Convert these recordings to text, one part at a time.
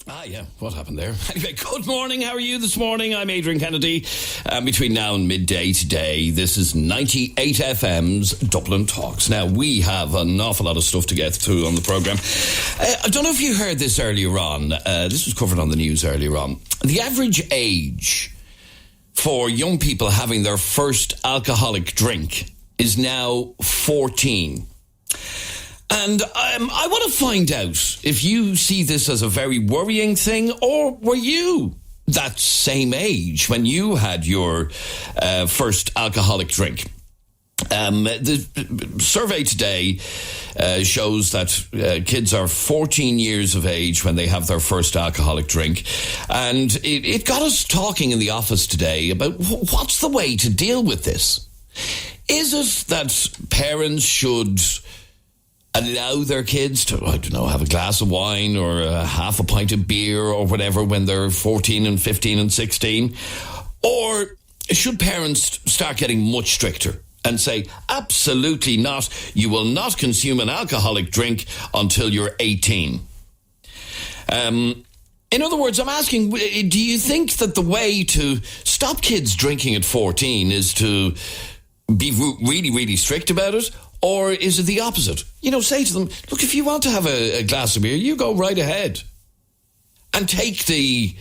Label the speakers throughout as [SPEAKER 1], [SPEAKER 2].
[SPEAKER 1] Yeah, what happened there? Anyway, good morning, how are you this morning? I'm Adrian Kennedy. Between now and midday today, this is 98FM's Dublin Talks. Now, we have an awful lot of stuff to get through on the programme. I don't know if you heard this earlier on. This was covered on the news earlier on. The average age for young people having their first alcoholic drink is now 14. And I want to find out if you see this as a very worrying thing, or were you that same age when you had your first alcoholic drink? The survey today shows that kids are 14 years of age when they have their first alcoholic drink. And it got us talking in the office today about what's the way to deal with this. Is it that parents should allow their kids to, I don't know, have a glass of wine or half a pint of beer or whatever when they're 14 and 15 and 16? Or should parents start getting much stricter and say, absolutely not, you will not consume an alcoholic drink until you're 18? In other words, I'm asking, do you think that the way to stop kids drinking at 14 is to be really, really strict about it? Or is it the opposite? You know, say to them, look, if you want to have a glass of beer, you go right ahead. And take the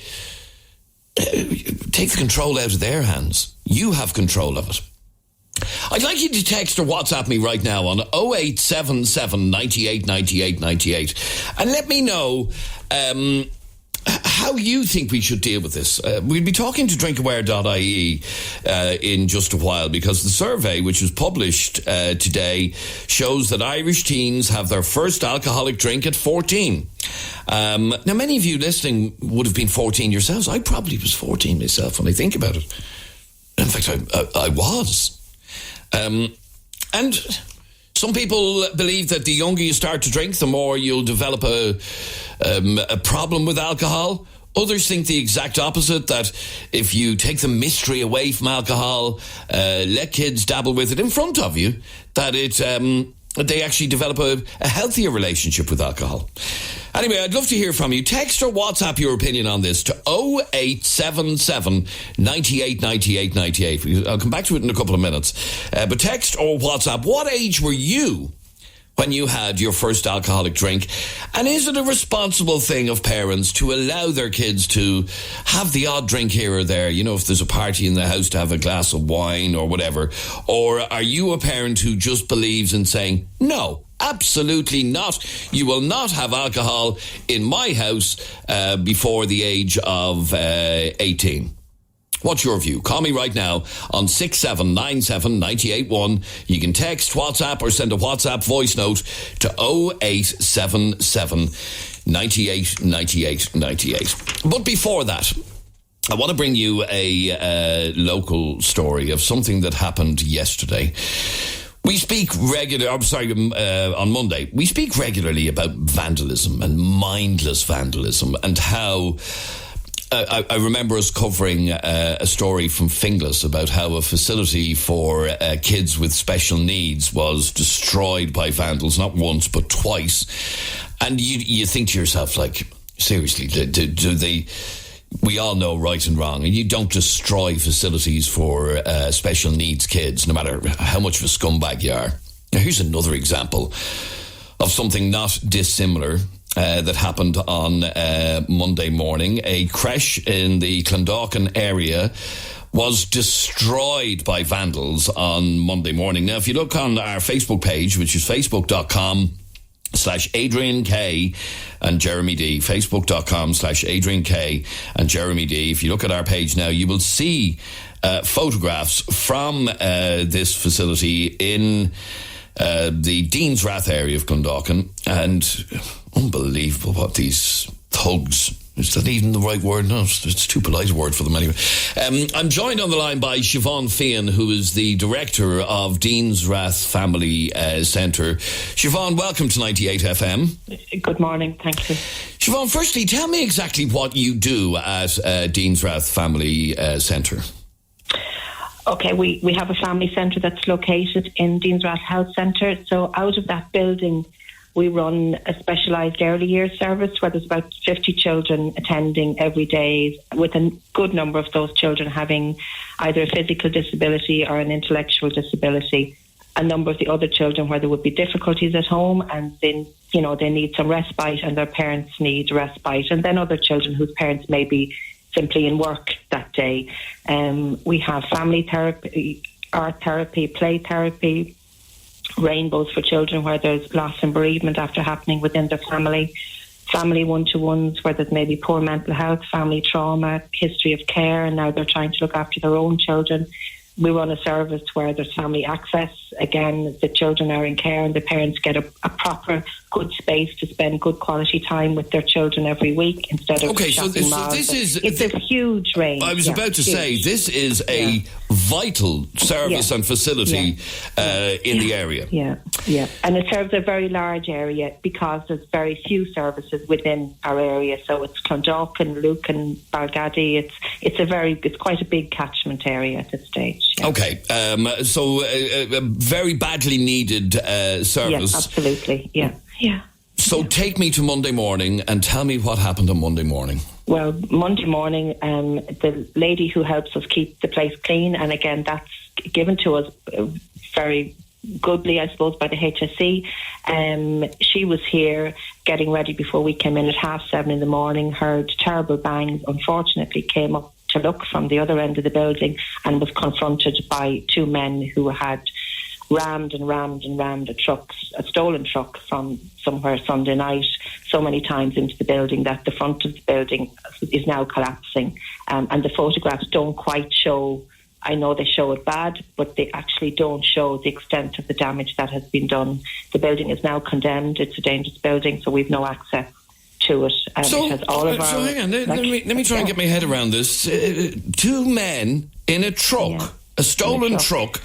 [SPEAKER 1] control out of their hands. You have control of it. I'd like you to text or WhatsApp me right now on 0877 98 98 98 and let me know how you think we should deal with this. We'll be talking to drinkaware.ie in just a while, because the survey, which was published today, shows that Irish teens have their first alcoholic drink at 14. Now, many of you listening would have been 14 yourselves. I probably was 14 myself when I think about it. In fact, I was. And some people believe that the younger you start to drink, the more you'll develop a problem with alcohol. Others think the exact opposite, that if you take the mystery away from alcohol, let kids dabble with it in front of you, that they actually develop a healthier relationship with alcohol. Anyway, I'd love to hear from you. Text or WhatsApp your opinion on this to 0877 98 98 98. I'll come back to it in a couple of minutes. But text or WhatsApp, what age were you when you had your first alcoholic drink? And is it a responsible thing of parents to allow their kids to have the odd drink here or there? You know, if there's a party in the house, to have a glass of wine or whatever. Or are you a parent who just believes in saying, no, absolutely not, you will not have alcohol in my house before the age of 18? What's your view? Call me right now on 6797 981. You can text, WhatsApp, or send a WhatsApp voice note to 0877 98 98 98. But before that, I want to bring you a local story of something that happened yesterday. We speak on Monday, we speak regularly about vandalism and mindless vandalism, and how I remember us covering a story from Finglas about how a facility for kids with special needs was destroyed by vandals, not once but twice. And you think to yourself, like, seriously, do they? We all know right and wrong, and you don't destroy facilities for special needs kids, no matter how much of a scumbag you are. Now, here's another example of something not dissimilar that happened on Monday morning. A creche in the Clondalkin area was destroyed by vandals on Monday morning. Now, if you look on our Facebook page, which is facebook.com/Adrian K and Jeremy D, facebook.com/Adrian K and Jeremy D. If you look at our page now, you will see photographs from this facility in the Dean's Rath area of Clondalkin, and unbelievable what these thugs, is that even the right word? No, it's too polite a word for them anyway. I'm joined on the line by Siobhan Feehan, who is the director of Dean's Rath Family Centre. Siobhan, welcome to 98FM.
[SPEAKER 2] Good morning, thank you.
[SPEAKER 1] Siobhan, firstly, tell me exactly what you do at Dean's Rath Family Centre.
[SPEAKER 2] Okay, we have a family centre that's located in Dean's Rath Health Centre. So out of that building, we run a specialised early years service where there's about 50 children attending every day, with a good number of those children having either a physical disability or an intellectual disability. A number of the other children where there would be difficulties at home, and then, they need some respite and their parents need respite. And then other children whose parents may be simply in work that day. We have family therapy, art therapy, play therapy, rainbows for children where there's loss and bereavement after happening within their family one-to-ones where there's maybe poor mental health, family trauma, history of care, and now they're trying to look after their own children. We run a service where there's family access. Again, the children are in care and the parents get a proper good space to spend good quality time with their children every week instead of shopping malls. It's a huge range.
[SPEAKER 1] I was about to say, this is a vital service and facility in the area.
[SPEAKER 2] Yeah. And it serves a very large area because there's very few services within our area. So it's Clondalkin, Lucan, Balgady. It's quite a big catchment area at this stage. Yeah.
[SPEAKER 1] Okay, so a very badly needed service.
[SPEAKER 2] Yes, absolutely. Yeah.
[SPEAKER 1] So take me to Monday morning and tell me what happened on Monday morning.
[SPEAKER 2] Well, Monday morning, the lady who helps us keep the place clean, and again, that's given to us very goodly, I suppose, by the HSE. She was here getting ready before we came in at 7:30 in the morning, heard terrible bangs, unfortunately came up to look from the other end of the building and was confronted by two men who had rammed a stolen truck from somewhere Sunday night so many times into the building that the front of the building is now collapsing. And the photographs don't quite show, I know they show it bad, but they actually don't show the extent of the damage that has been done. The building is now condemned. It's a dangerous building, so we've no access to it.
[SPEAKER 1] So hang on, let me try and get my head around this. Two men in a truck.
[SPEAKER 2] Yeah.
[SPEAKER 1] A stolen truck.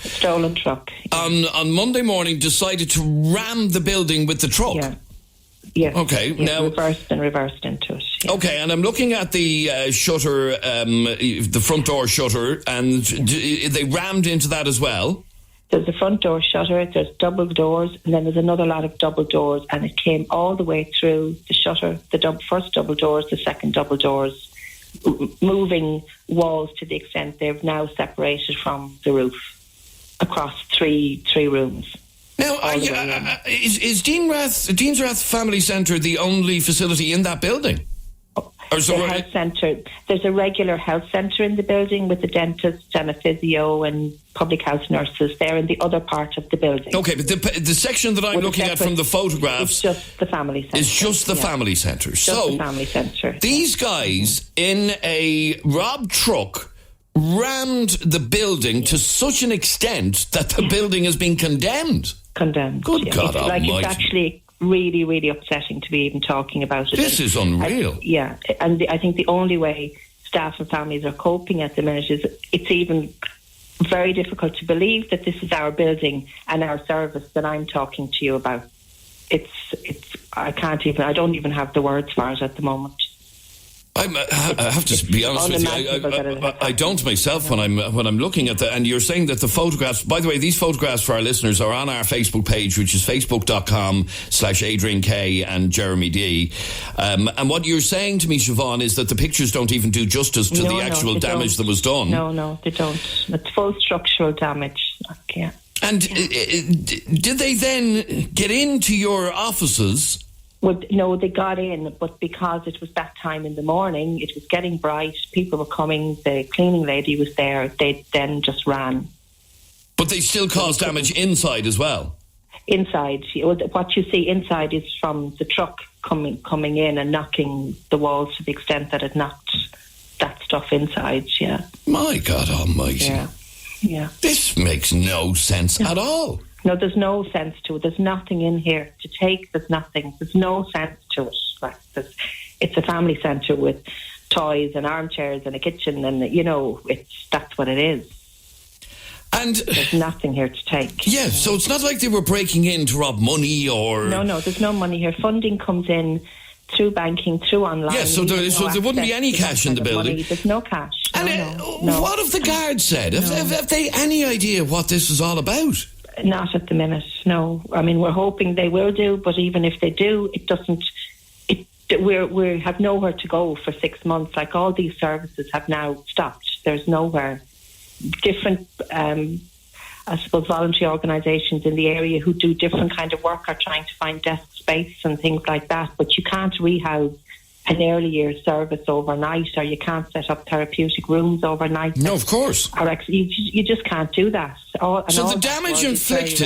[SPEAKER 1] On Monday morning decided to ram the building with the truck.
[SPEAKER 2] Yeah.
[SPEAKER 1] Okay.
[SPEAKER 2] Yeah,
[SPEAKER 1] now
[SPEAKER 2] reversed into it. Yeah.
[SPEAKER 1] Okay, and I'm looking at the shutter, the front door shutter, and they rammed into that as well.
[SPEAKER 2] There's the front door shutter, there's double doors, and then there's another lot of double doors, and it came all the way through the shutter, the first double doors, the second double doors, moving walls to the extent they've now separated from the roof across three rooms.
[SPEAKER 1] Now, is Dean's Rath Family Centre the only facility in that building?
[SPEAKER 2] The health centre. There's a regular health centre in the building with a dentist and a physio and public health nurses there in the other part of the building.
[SPEAKER 1] Okay, but the section that I'm looking at from the photographs...
[SPEAKER 2] It's just the family centre.
[SPEAKER 1] It's just the family centre.
[SPEAKER 2] The family centre.
[SPEAKER 1] These guys in a robbed truck rammed the building to such an extent that the building has been condemned. Good God Almighty.
[SPEAKER 2] It's actually really, really upsetting to be even talking about it.
[SPEAKER 1] This is unreal.
[SPEAKER 2] And I think the only way staff and families are coping at the minute is it's even very difficult to believe that this is our building and our service that I'm talking to you about. I don't even have the words for it at the moment.
[SPEAKER 1] I have to be honest with you. I don't myself when I'm looking at that. And you're saying that the photographs. By the way, these photographs for our listeners are on our Facebook page, which is facebook.com/Adrian K and Jeremy D. And what you're saying to me, Siobhan, is that the pictures don't even do justice to the actual damage that was done.
[SPEAKER 2] No, they don't. It's full structural damage. Okay.
[SPEAKER 1] And did they then get into your offices?
[SPEAKER 2] Well, no, they got in, but because it was that time in the morning, it was getting bright, people were coming, the cleaning lady was there, they then just ran.
[SPEAKER 1] But they still caused damage inside as well?
[SPEAKER 2] Inside. What you see inside is from the truck coming in and knocking the walls to the extent that it knocked that stuff inside, yeah.
[SPEAKER 1] My God Almighty.
[SPEAKER 2] Yeah.
[SPEAKER 1] This makes no sense at all.
[SPEAKER 2] No, there's no sense to it. There's nothing in here to take. There's nothing. There's no sense to it. It's a family centre with toys and armchairs and a kitchen, and that's what it is.
[SPEAKER 1] And
[SPEAKER 2] there's nothing here to take.
[SPEAKER 1] Yeah, so it's not like they were breaking in to rob money or...
[SPEAKER 2] No, there's no money here. Funding comes in through banking, through online.
[SPEAKER 1] Yeah, so there wouldn't be any cash in the building.
[SPEAKER 2] Money. There's no cash.
[SPEAKER 1] And what have the guards said? Have they any idea what this is all about?
[SPEAKER 2] Not at the minute, no. I mean, we're hoping they will do, but even if they do, it doesn't. We have nowhere to go for 6 months. Like, all these services have now stopped. There's nowhere. Different, I suppose, voluntary organisations in the area who do different kind of work are trying to find desk space and things like that. But you can't rehouse an early years service overnight, or you can't set up therapeutic rooms overnight.
[SPEAKER 1] No, of course.
[SPEAKER 2] Or you just can't do that. So
[SPEAKER 1] the damage inflicted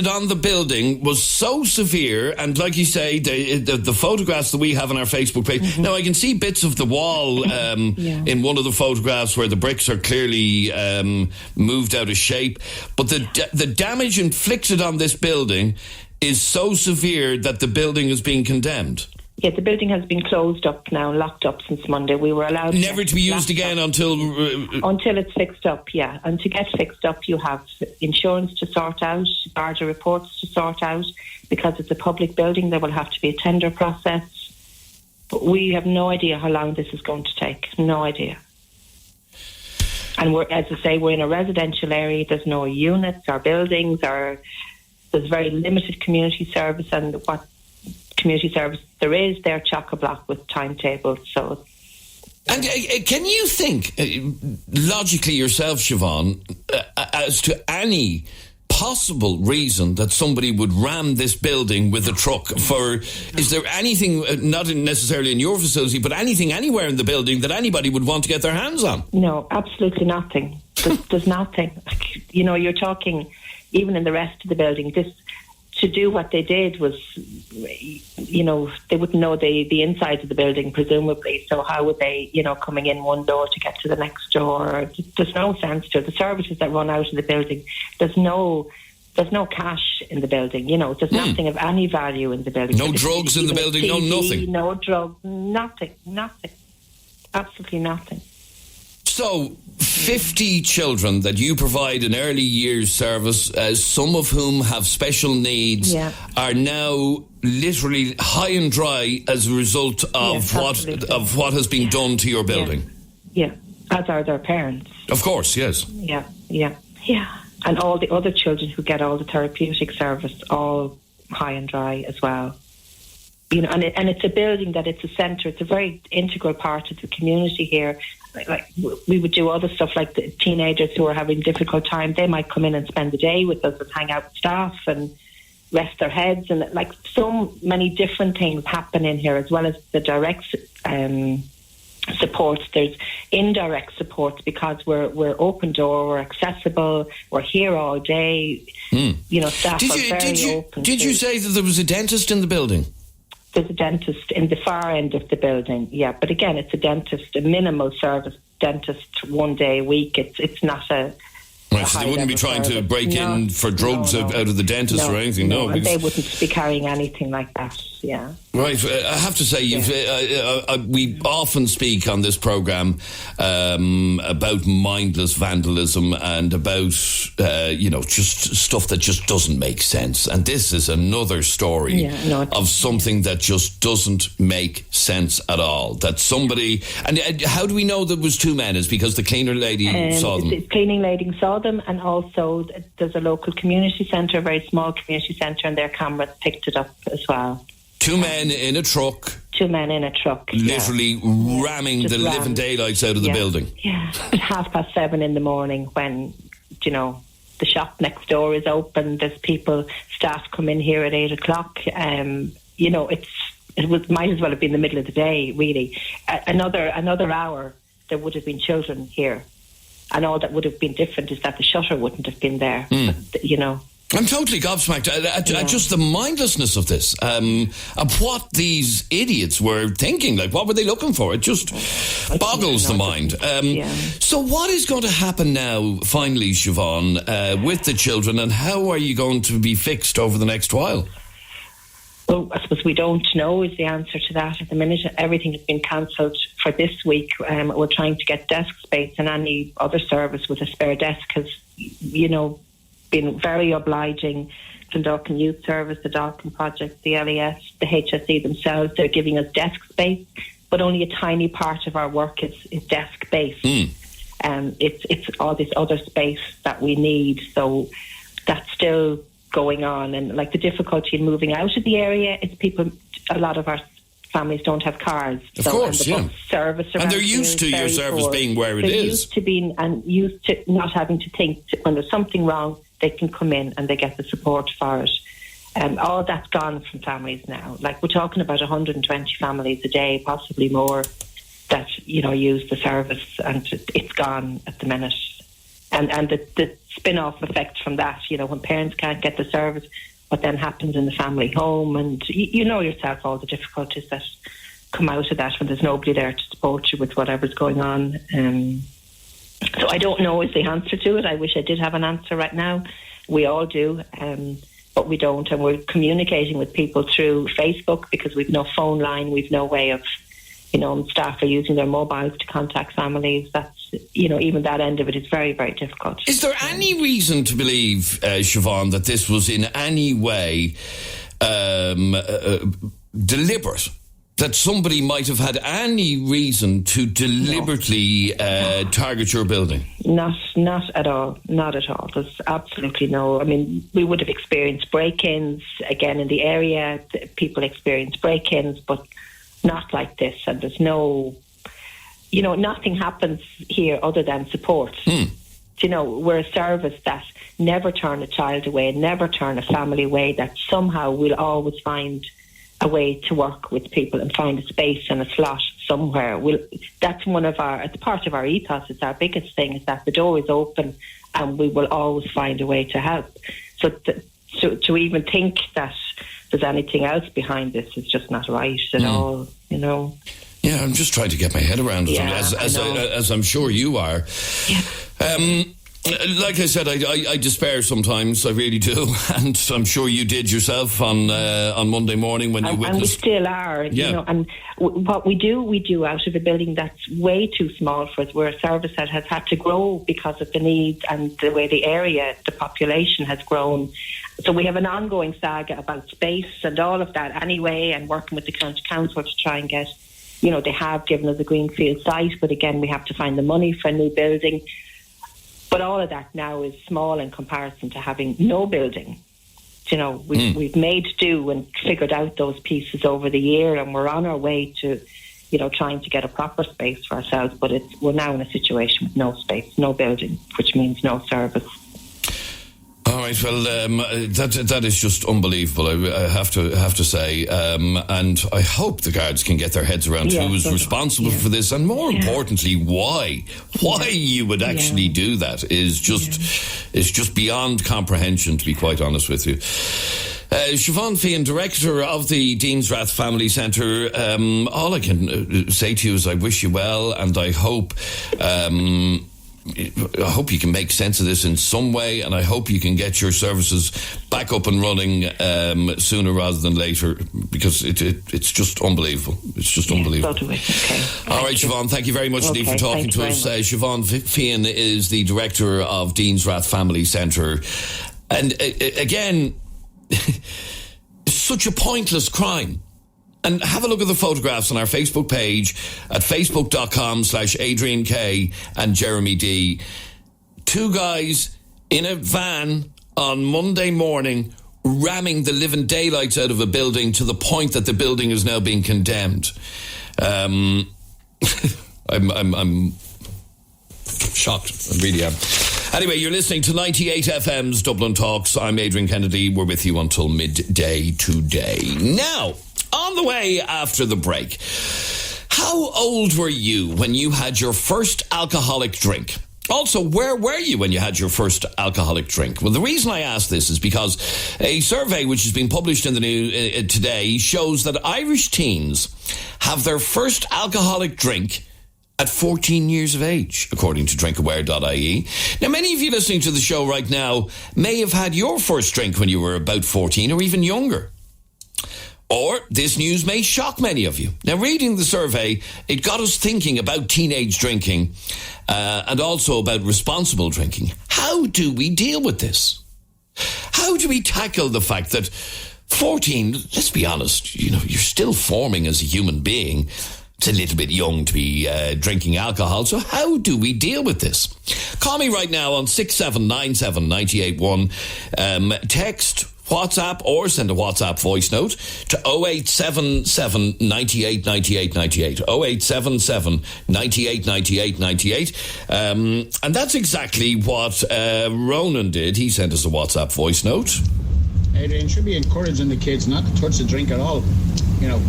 [SPEAKER 1] on the building was so severe, and like you say, the photographs that we have on our Facebook page. Mm-hmm. Now I can see bits of the wall in one of the photographs where the bricks are clearly moved out of shape. But the damage inflicted on this building is so severe that the building is being condemned.
[SPEAKER 2] Yeah, the building has been closed up now, locked up since Monday. We were allowed
[SPEAKER 1] never to be used again until
[SPEAKER 2] it's fixed up. Yeah, and to get fixed up, you have insurance to sort out, Garda reports to sort out. Because it's a public building, there will have to be a tender process. But we have no idea how long this is going to take. No idea. And as I say, we're in a residential area. There's no units or buildings, or there's very limited community service, and what community service there is, they're chock-a-block with timetables. So,
[SPEAKER 1] and can you think logically yourself, Siobhan, as to any possible reason that somebody would ram this building with a truck? Is there anything, not necessarily in your facility, but anything anywhere in the building that anybody would want to get their hands on?
[SPEAKER 2] No, absolutely nothing. There's nothing. You know, you're talking even in the rest of the building. To do what they did was, you know, they wouldn't know the inside of the building, presumably. So how would they, you know, coming in one door to get to the next door? There's no sense to it. The services that run out of the building, there's no cash in the building. You know, there's nothing of any value in the building.
[SPEAKER 1] No drugs in the building.
[SPEAKER 2] TV,
[SPEAKER 1] no nothing.
[SPEAKER 2] No drugs. Nothing. Absolutely nothing.
[SPEAKER 1] So, 50 children that you provide an early years service, some of whom have special needs, are now literally high and dry as a result of what has been done to your building.
[SPEAKER 2] Yeah, as are their parents.
[SPEAKER 1] Of course, yes.
[SPEAKER 2] Yeah. And all the other children who get all the therapeutic service, all high and dry as well. You know, and it's a building that it's a centre. It's a very integral part of the community here. Like we would do other stuff, like the teenagers who are having a difficult time, they might come in and spend the day with us and hang out with staff and rest their heads, and like so many different things happen in here, as well as the direct supports. There's indirect supports because we're open door, we're accessible, we're here all day. You know, staff are very open.
[SPEAKER 1] Did you say that there was a dentist in the building?
[SPEAKER 2] There's a dentist in the far end of the building, yeah. But again, it's a dentist, a minimal service dentist, 1 day a week. It's not a...
[SPEAKER 1] Right, so they wouldn't be trying to break in for drugs out of the dentist or anything, no.
[SPEAKER 2] And they wouldn't be carrying anything like that, yeah.
[SPEAKER 1] Right, I have to say, we often speak on this programme about mindless vandalism and about, just stuff that just doesn't make sense. And this is another story of something that just doesn't make sense at all. That somebody... And how do we know there was two men? Is because the cleaner lady saw them? The
[SPEAKER 2] cleaning lady saw them, and also there's a local community centre, a very small community centre, and their cameras picked it up as well.
[SPEAKER 1] Two men in a truck.
[SPEAKER 2] Literally
[SPEAKER 1] ramming the living daylights out of the building.
[SPEAKER 2] Yeah, at 7:30 in the morning, when, you know, the shop next door is open, there's staff come in here at 8 o'clock. You know, might as well have been the middle of the day, really. Another hour, there would have been children here. And all that would have been different is that the shutter wouldn't have been there. But, you know.
[SPEAKER 1] I'm totally gobsmacked at just the mindlessness of this, of what these idiots were thinking. Like, what were they looking for? It just boggles the mind. So what is going to happen now, finally, Siobhan, with the children, and how are you going to be fixed over the next while?
[SPEAKER 2] Well, I suppose we don't know is the answer to that at the minute. Everything has been cancelled for this week. We're trying to get desk space, and any other service with a spare desk has, you know, been very obliging. Dundalkin Youth Service, the Dalkin Project, the LES, the HSE themselves, they're giving us desk space, but only a tiny part of our work is desk based. It's all this other space that we need. So that's still going on. And like the difficulty in moving out of the area is a lot of our families don't have cars.
[SPEAKER 1] Of course,
[SPEAKER 2] and the bus service
[SPEAKER 1] and they're used to your service being where it is.
[SPEAKER 2] Used to not having to think when there's something wrong, they can come in and they get the support for it. All that's gone from families now. Like we're talking about 120 families a day, possibly more, that use the service, and it's gone at the minute. And the spin-off effect from that, when parents can't get the service, what then happens in the family home, and you know yourself all the difficulties that come out of that when there's nobody there to support you with whatever's going on. So I don't know is the answer to it. I wish I did have an answer right now. We all do, but we don't, and we're communicating with people through Facebook because we've no phone line, we've no way of, staff are using their mobiles to contact families. That's, even that end of it is very, very difficult.
[SPEAKER 1] Is there any reason to believe, Siobhan, that this was in any way deliberate? That somebody might have had any reason to deliberately target your building?
[SPEAKER 2] Not at all. Not at all. There's absolutely no. I mean, we would have experienced break-ins again in the area. People experience break-ins, but not like this. And there's no, nothing happens here other than support. We're a service that never turn a child away, never turn a family away, that somehow we'll always find a way to work with people and find a space and a slot somewhere. That's it's part of our ethos. It's our biggest thing, is that the door is open and we will always find a way to help. So to even think that there's anything else behind this is just not right at all,
[SPEAKER 1] Yeah, I'm just trying to get my head around it, as I'm sure you are.
[SPEAKER 2] Yeah.
[SPEAKER 1] Like I said, I despair sometimes. I really do, and I'm sure you did yourself on Monday morning when you witnessed.
[SPEAKER 2] And we still are, And what we do out of a building that's way too small for us. We're a service that has had to grow because of the needs and the way the population has grown. So we have an ongoing saga about space and all of that anyway, and working with the county council to try and get, they have given us a greenfield site, but again, we have to find the money for a new building. But all of that now is small in comparison to having no building. We've made do and figured out those pieces over the year, and we're on our way to, trying to get a proper space for ourselves. But we're now in a situation with no space, no building, which means no service.
[SPEAKER 1] All right, well, that is just unbelievable. I have to say, and I hope the guards can get their heads around who is responsible for this, and more importantly, why you would actually do that is just beyond comprehension, to be quite honest with you. Siobhan Feehan, director of the Dean's Rath Family Centre. All I can say to you is I wish you well, and I hope you can make sense of this in some way, and I hope you can get your services back up and running sooner rather than later, because it's just unbelievable. It's just unbelievable.
[SPEAKER 2] Okay.
[SPEAKER 1] All right, Siobhan, thank you very much indeed for talking to us. Siobhan Feehan is the director of Dean's Rath Family Centre. And again, such a pointless crime. And have a look at the photographs on our Facebook page at facebook.com/Adrian K and Jeremy D. Two guys in a van on Monday morning ramming the living daylights out of a building to the point that the building is now being condemned. I'm shocked. I really am. Anyway, you're listening to 98FM's Dublin Talks. I'm Adrian Kennedy. We're with you until midday today. Now, on the way after the break, how old were you when you had your first alcoholic drink? Also, where were you when you had your first alcoholic drink? Well, the reason I ask this is because a survey which has been published in the news today shows that Irish teens have their first alcoholic drink at 14 years of age, according to drinkaware.ie. Now, many of you listening to the show right now may have had your first drink when you were about 14 or even younger. Or this news may shock many of you. Now, reading the survey, it got us thinking about teenage drinking and also about responsible drinking. How do we deal with this? How do we tackle the fact that 14, let's be honest, you're still forming as a human being. it's a little bit young to be drinking alcohol. So how do we deal with this? Call me right now on 6797981. Text, WhatsApp, or send a WhatsApp voice note to 0877 98 98 98. 0877 98 98 98. And that's exactly what Ronan did. He sent us a WhatsApp voice note.
[SPEAKER 3] Adrian, should be encouraging the kids not to touch the drink at all. You know,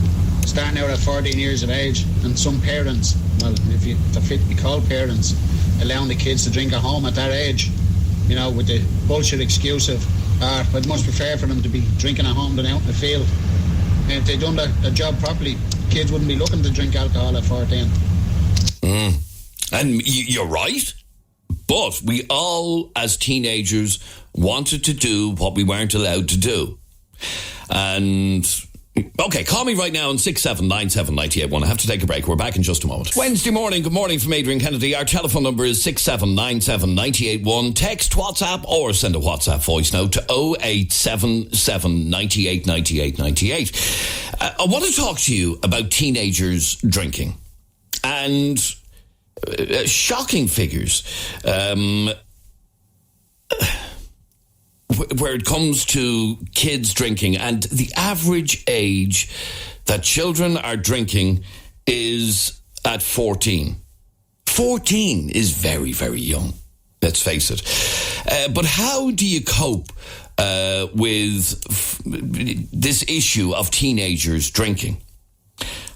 [SPEAKER 3] starting out at 14 years of age, and some parents, well, if they're fit to be called parents, allowing the kids to drink at home at that age, you know, with the bullshit excuse of, it must be fair for them to be drinking at home than out in the field. And if they'd done their job properly, kids wouldn't be looking to drink alcohol at 14.
[SPEAKER 1] And you're right. But we all, as teenagers, wanted to do what we weren't allowed to do. And... okay, call me right now on 6797981. I have to take a break. We're back in just a moment. Wednesday morning, good morning from Adrian Kennedy. Our telephone number is 6797981. Text, WhatsApp, or send a WhatsApp voice note to 0877 98 98 98. I want to talk to you about teenagers drinking. And shocking figures. Where it comes to kids drinking, and the average age that children are drinking is at 14. 14 is very, very young, let's face it. But how do you cope with this issue of teenagers drinking?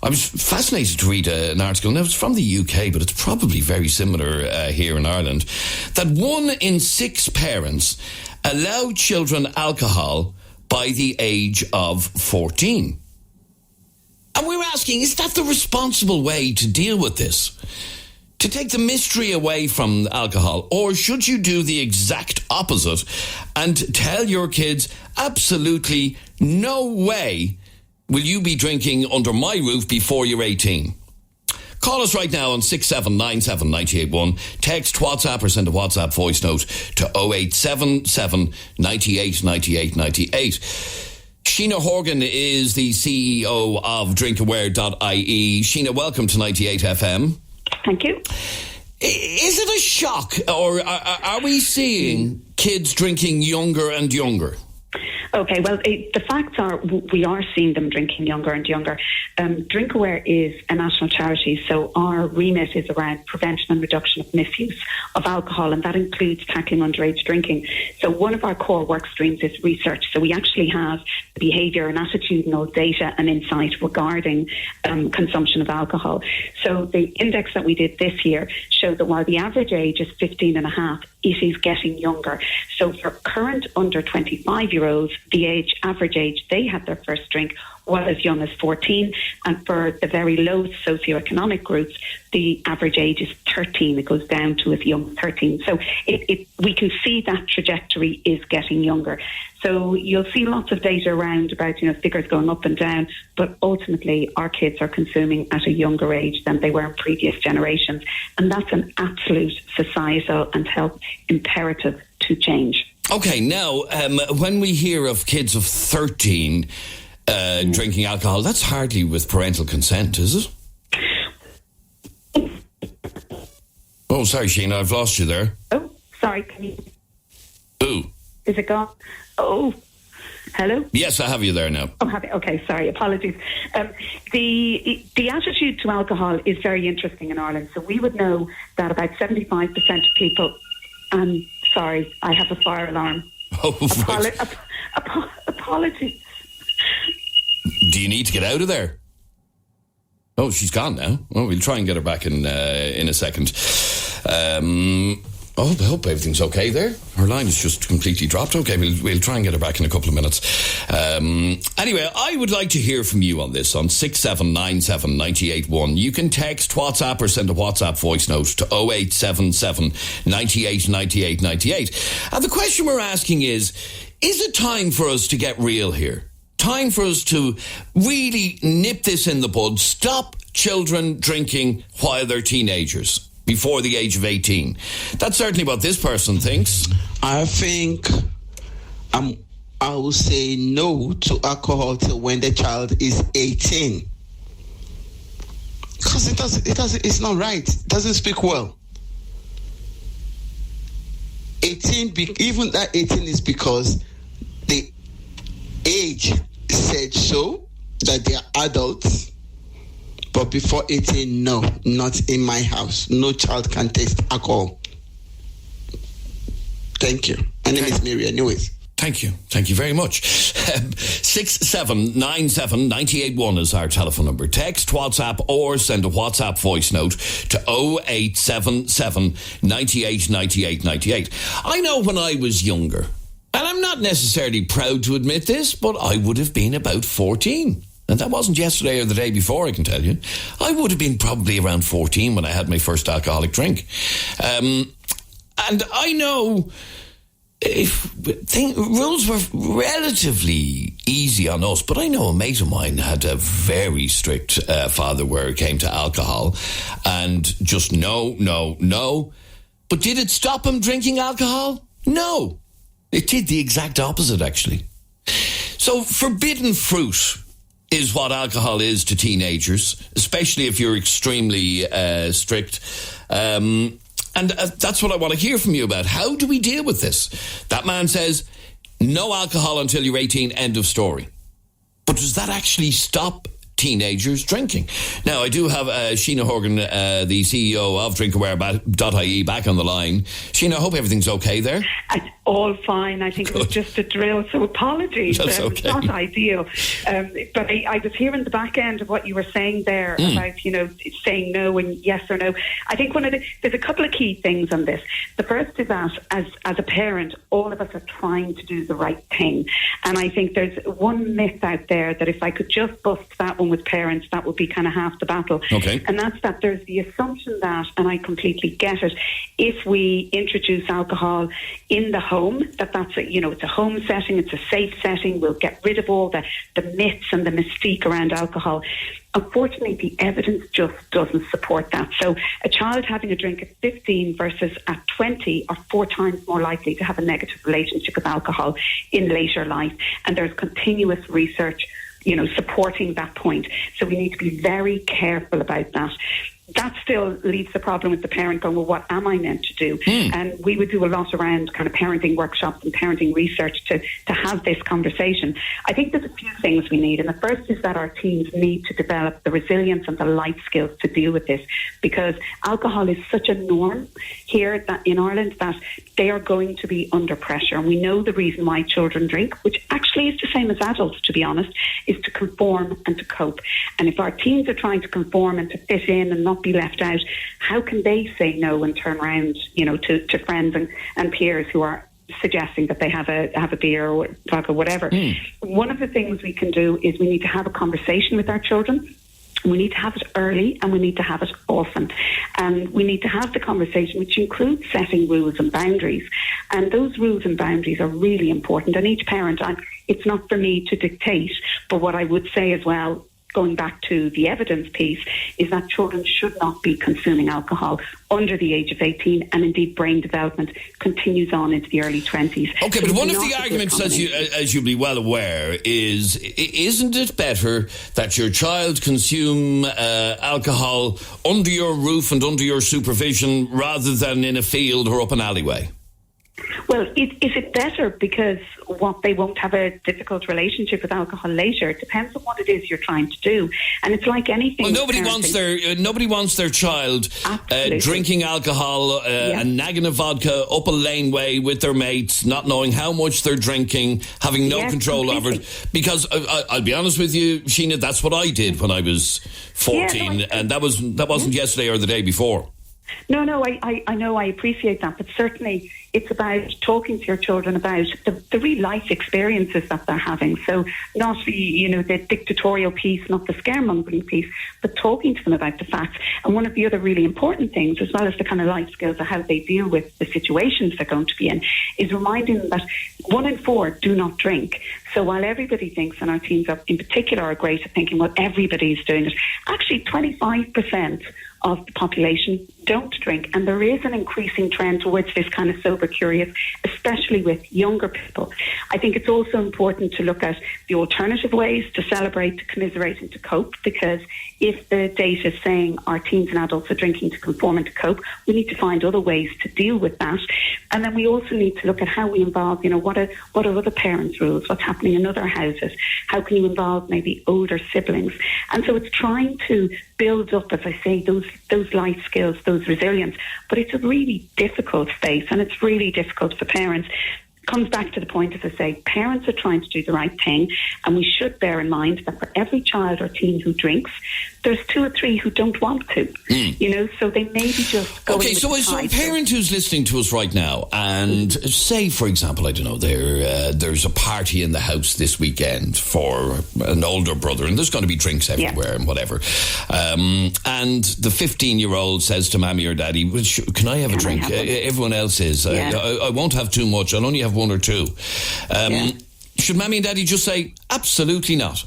[SPEAKER 1] I was fascinated to read an article, now it's from the UK, but it's probably very similar here in Ireland, that 1 in 6 parents allow children alcohol by the age of 14. And we're asking, is that the responsible way to deal with this? To take the mystery away from alcohol? Or should you do the exact opposite and tell your kids, absolutely no way will you be drinking under my roof before you're 18? Call us right now on 6797981. Text, WhatsApp, or send a WhatsApp voice note to 0877 98 98 98. Sheena Horgan is the CEO of drinkaware.ie. Sheena, welcome to 98FM.
[SPEAKER 4] Thank you.
[SPEAKER 1] Is it a shock, or are we seeing kids drinking younger and younger?
[SPEAKER 4] Okay, well, the facts are we are seeing them drinking younger and younger. Drinkaware is a national charity, so our remit is around prevention and reduction of misuse of alcohol, and that includes tackling underage drinking. So one of our core work streams is research. So we actually have behaviour and attitudinal data and insight regarding consumption of alcohol. So the index that we did this year showed that while the average age is 15 and a half, it is getting younger. So for current under 25-year-olds, the average age they had their first drink was as young as 14, and for the very low socioeconomic groups, the average age is 13. It goes down to as young as 13. So we can see that trajectory is getting younger. So you'll see lots of data around about figures going up and down, but ultimately our kids are consuming at a younger age than they were in previous generations, and that's an absolute societal and health imperative to change.
[SPEAKER 1] Okay, now when we hear of kids of 13 drinking alcohol, that's hardly with parental consent, is it? Oh, sorry, Sheena, I've lost you there.
[SPEAKER 4] Oh, sorry. Can you...
[SPEAKER 1] Ooh.
[SPEAKER 4] Is it gone? Oh, hello?
[SPEAKER 1] Yes, I have you there now.
[SPEAKER 4] Oh, have you? Okay, sorry, apologies. The attitude to alcohol is very interesting in Ireland. So we would know that about 75% of people... sorry, I have a fire alarm.
[SPEAKER 1] Oh,
[SPEAKER 4] apologies.
[SPEAKER 1] Do you need to get out of there? Oh, she's gone now. Oh, we'll try and get her back in a second. I hope everything's okay there. Her line is just completely dropped. Okay, we'll try and get her back in a couple of minutes. Anyway, I would like to hear from you on this on 6797981. You can text, WhatsApp, or send a WhatsApp voice note to 0877 98 98 98. And the question we're asking is it time for us to get real here? Time for us to really nip this in the bud, stop children drinking while they're teenagers before the age of 18. That's certainly what this person thinks.
[SPEAKER 5] I think I will say no to alcohol till when the child is 18. It's not right. It doesn't speak well. 18, even that 18 is because the age said so, that they are adults. But before 18, no, not in my house. No child can taste alcohol. Thank you. My name is Mary, anyways.
[SPEAKER 1] Thank you. Thank you very much. 6797-981 is our telephone number. Text, WhatsApp, or send a WhatsApp voice note to 0877 98 98 98. I know when I was younger, and I'm not necessarily proud to admit this, but I would have been about 14. And that wasn't yesterday or the day before, I can tell you. I would have been probably around 14 when I had my first alcoholic drink. And I know rules were relatively easy on us, but I know a mate of mine had a very strict father where it came to alcohol, and just no. But did it stop him drinking alcohol? No. It did the exact opposite, actually. So forbidden fruit is what alcohol is to teenagers, especially if you're extremely strict. And that's what I want to hear from you about. How do we deal with this? That man says, no alcohol until you're 18, end of story. But does that actually stop teenagers drinking? Now, I do have Sheena Horgan, the CEO of drinkaware.ie, back on the line. Sheena, I hope everything's okay there.
[SPEAKER 4] All fine. I think Good. It was just a drill, so apologies.
[SPEAKER 1] That's okay.
[SPEAKER 4] It's not ideal. But I was hearing the back end of what you were saying there about, saying no and yes or no. I think there's a couple of key things on this. The first is that as a parent, all of us are trying to do the right thing. And I think there's one myth out there that if I could just bust that one with parents, that would be kind of half the battle.
[SPEAKER 1] Okay.
[SPEAKER 4] And that's that there's the assumption that, and I completely get it, if we introduce alcohol in the home, that's it's a home setting, it's a safe setting, we'll get rid of all the myths and the mystique around alcohol. Unfortunately, the evidence just doesn't support that. So a child having a drink at 15 versus at 20 are 4 times more likely to have a negative relationship with alcohol in later life. And there's continuous research supporting that point. So we need to be very careful about that. That still leaves the problem with the parent going, well, what am I meant to do? And we would do a lot around kind of parenting workshops and parenting research to have this conversation. I think there's a few things we need. And the first is that our teams need to develop the resilience and the life skills to deal with this, because alcohol is such a norm here that in Ireland that they are going to be under pressure. And we know the reason why children drink, which actually is the same as adults, to be honest, is to conform and to cope. And if our teens are trying to conform and to fit in and not be left out, how can they say no and turn around, to friends and peers who are suggesting that they have a beer or vodka, whatever. One of the things we can do is we need to have a conversation with our children. We need to have it early and we need to have it often. And we need to have the conversation, which includes setting rules and boundaries. And those rules and boundaries are really important. And each parent, it's not for me to dictate, but what I would say as well, going back to the evidence piece, is that children should not be consuming alcohol under the age of 18, and indeed brain development continues on into the early 20s.
[SPEAKER 1] Okay,
[SPEAKER 4] so
[SPEAKER 1] but one of the arguments, as you'll be well aware, is, isn't it better that your child consume alcohol under your roof and under your supervision rather than in a field or up an alleyway?
[SPEAKER 4] Well, is it better because they won't have a difficult relationship with alcohol later? It depends on what it is you're trying to do, and it's like anything.
[SPEAKER 1] Well, nobody wants their child drinking alcohol and nagging a vodka up a laneway with their mates, not knowing how much they're drinking, having no control over it. Because I'll be honest with you, Sheena, that's what I did when I was 14, and that wasn't yesterday or the day before.
[SPEAKER 4] No, I know, I appreciate that, but certainly it's about talking to your children about the real life experiences that they're having. So not the dictatorial piece, not the scaremongering piece, but talking to them about the facts. And one of the other really important things, as well as the kind of life skills of how they deal with the situations they're going to be in, is reminding them that 1 in 4 do not drink. So while everybody thinks, and our teams in particular are great at thinking, well, everybody's doing it, actually 25% of the population don't drink, and there is an increasing trend towards this kind of sober curious, especially with younger people. I think it's also important to look at the alternative ways to celebrate, to commiserate and to cope, because if the data is saying our teens and adults are drinking to conform and to cope, we need to find other ways to deal with that. And then we also need to look at how we involve, what are other parents' rules, what's happening in other houses, how can you involve maybe older siblings. And so it's trying to build up, as I say, those life skills, those resilience. But it's a really difficult space, and it's really difficult for parents. Comes back to the point, as I say, parents are trying to do the right thing, and we should bear in mind that for every child or teen who drinks, there's 2 or 3 who don't want to, so they may be just going
[SPEAKER 1] Okay, so as a parent who's listening to us right now, and say, for example, I don't know, there's a party in the house this weekend for an older brother, and there's going to be drinks everywhere and whatever, and the 15-year-old says to mommy or daddy, well, can I have a drink? Everyone else is. I won't have too much. I'll only have 1 or 2. Should mommy and daddy just say, absolutely not?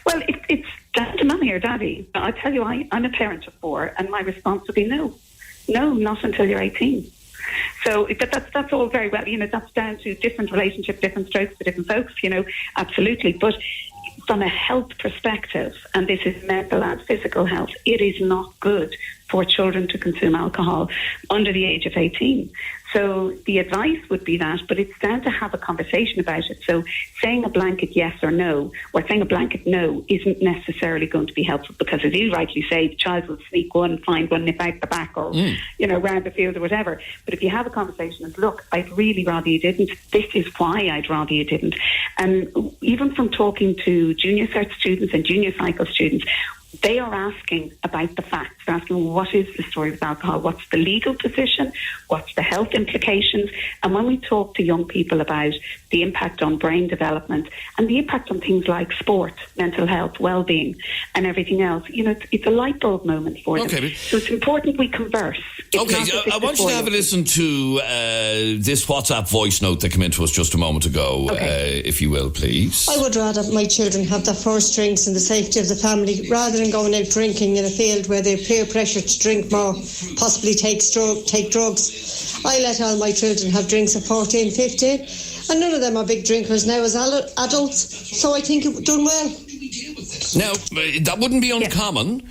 [SPEAKER 4] Well, it's down to mommy or daddy. I tell you, I'm a parent of 4, and my response would be no, not until you're 18. So that's all very well, that's down to different relationships, different strokes for different folks, absolutely. But from a health perspective, and this is mental and physical health, it is not good for children to consume alcohol under the age of 18. So the advice would be that, but it's down to have a conversation about it. So saying a blanket yes or no, or saying a blanket no, isn't necessarily going to be helpful, because as you rightly say, the child will sneak one, find one, nip out the back, or, round the field or whatever. But if you have a conversation and look, I'd really rather you didn't. This is why I'd rather you didn't. And even from talking to junior cert students and junior cycle students, they are asking about the facts. They're asking, what is the story with alcohol? What's the legal position? What's the health implications? And when we talk to young people about the impact on brain development and the impact on things like sport, mental health, well-being, and everything else, it's a light bulb moment for them. So it's important we converse.
[SPEAKER 1] I want you to have a listen to this WhatsApp voice note that came into us just a moment ago, if you will, please.
[SPEAKER 6] I would rather my children have their first drinks in the safety of the family rather than going out drinking in a field where they're peer pressure to drink more, possibly take drugs. I let all my children have drinks at 14, 15, and none of them are big drinkers now as adults, so I think it done well.
[SPEAKER 1] Now, that wouldn't be uncommon,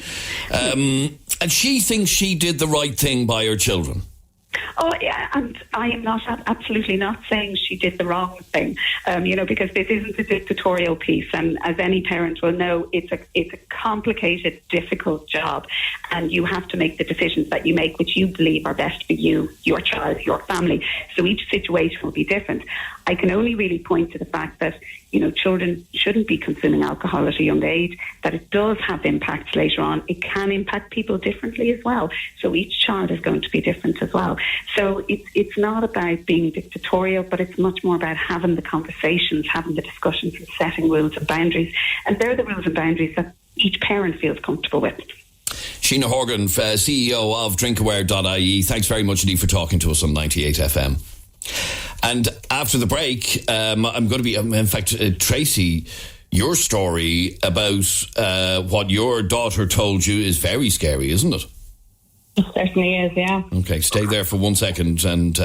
[SPEAKER 1] and she thinks she did the right thing by her children.
[SPEAKER 4] Oh, yeah, and I am absolutely not saying she did the wrong thing, because this isn't a dictatorial piece, and as any parent will know, it's a complicated, difficult job, and you have to make the decisions that you make, which you believe are best for you, your child, your family. So each situation will be different. I can only really point to the fact that, children shouldn't be consuming alcohol at a young age, that it does have impacts later on. It can impact people differently as well. So each child is going to be different as well. So it's not about being dictatorial, but it's much more about having the conversations, having the discussions, and setting rules and boundaries. And they're the rules and boundaries that each parent feels comfortable with.
[SPEAKER 1] Sheena Horgan, CEO of drinkaware.ie, thanks very much indeed for talking to us on 98FM. And after the break, I'm going to be, in fact, Tracy, your story about what your daughter told you is very scary, isn't it?
[SPEAKER 2] It certainly is, yeah.
[SPEAKER 1] Okay, stay there for 1 second, and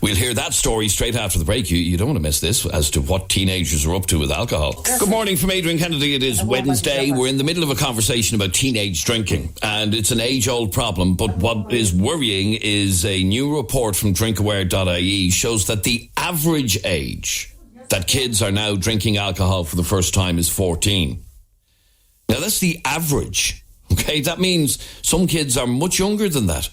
[SPEAKER 1] we'll hear that story straight after the break. You don't want to miss this as to what teenagers are up to with alcohol. Good morning from Adrian Kennedy. It is Wednesday. We're in the middle of a conversation about teenage drinking, and it's an age-old problem. But what is worrying is a new report from drinkaware.ie shows that the average age that kids are now drinking alcohol for the first time is 14. Now, that's the average. Okay, that means some kids are much younger than that,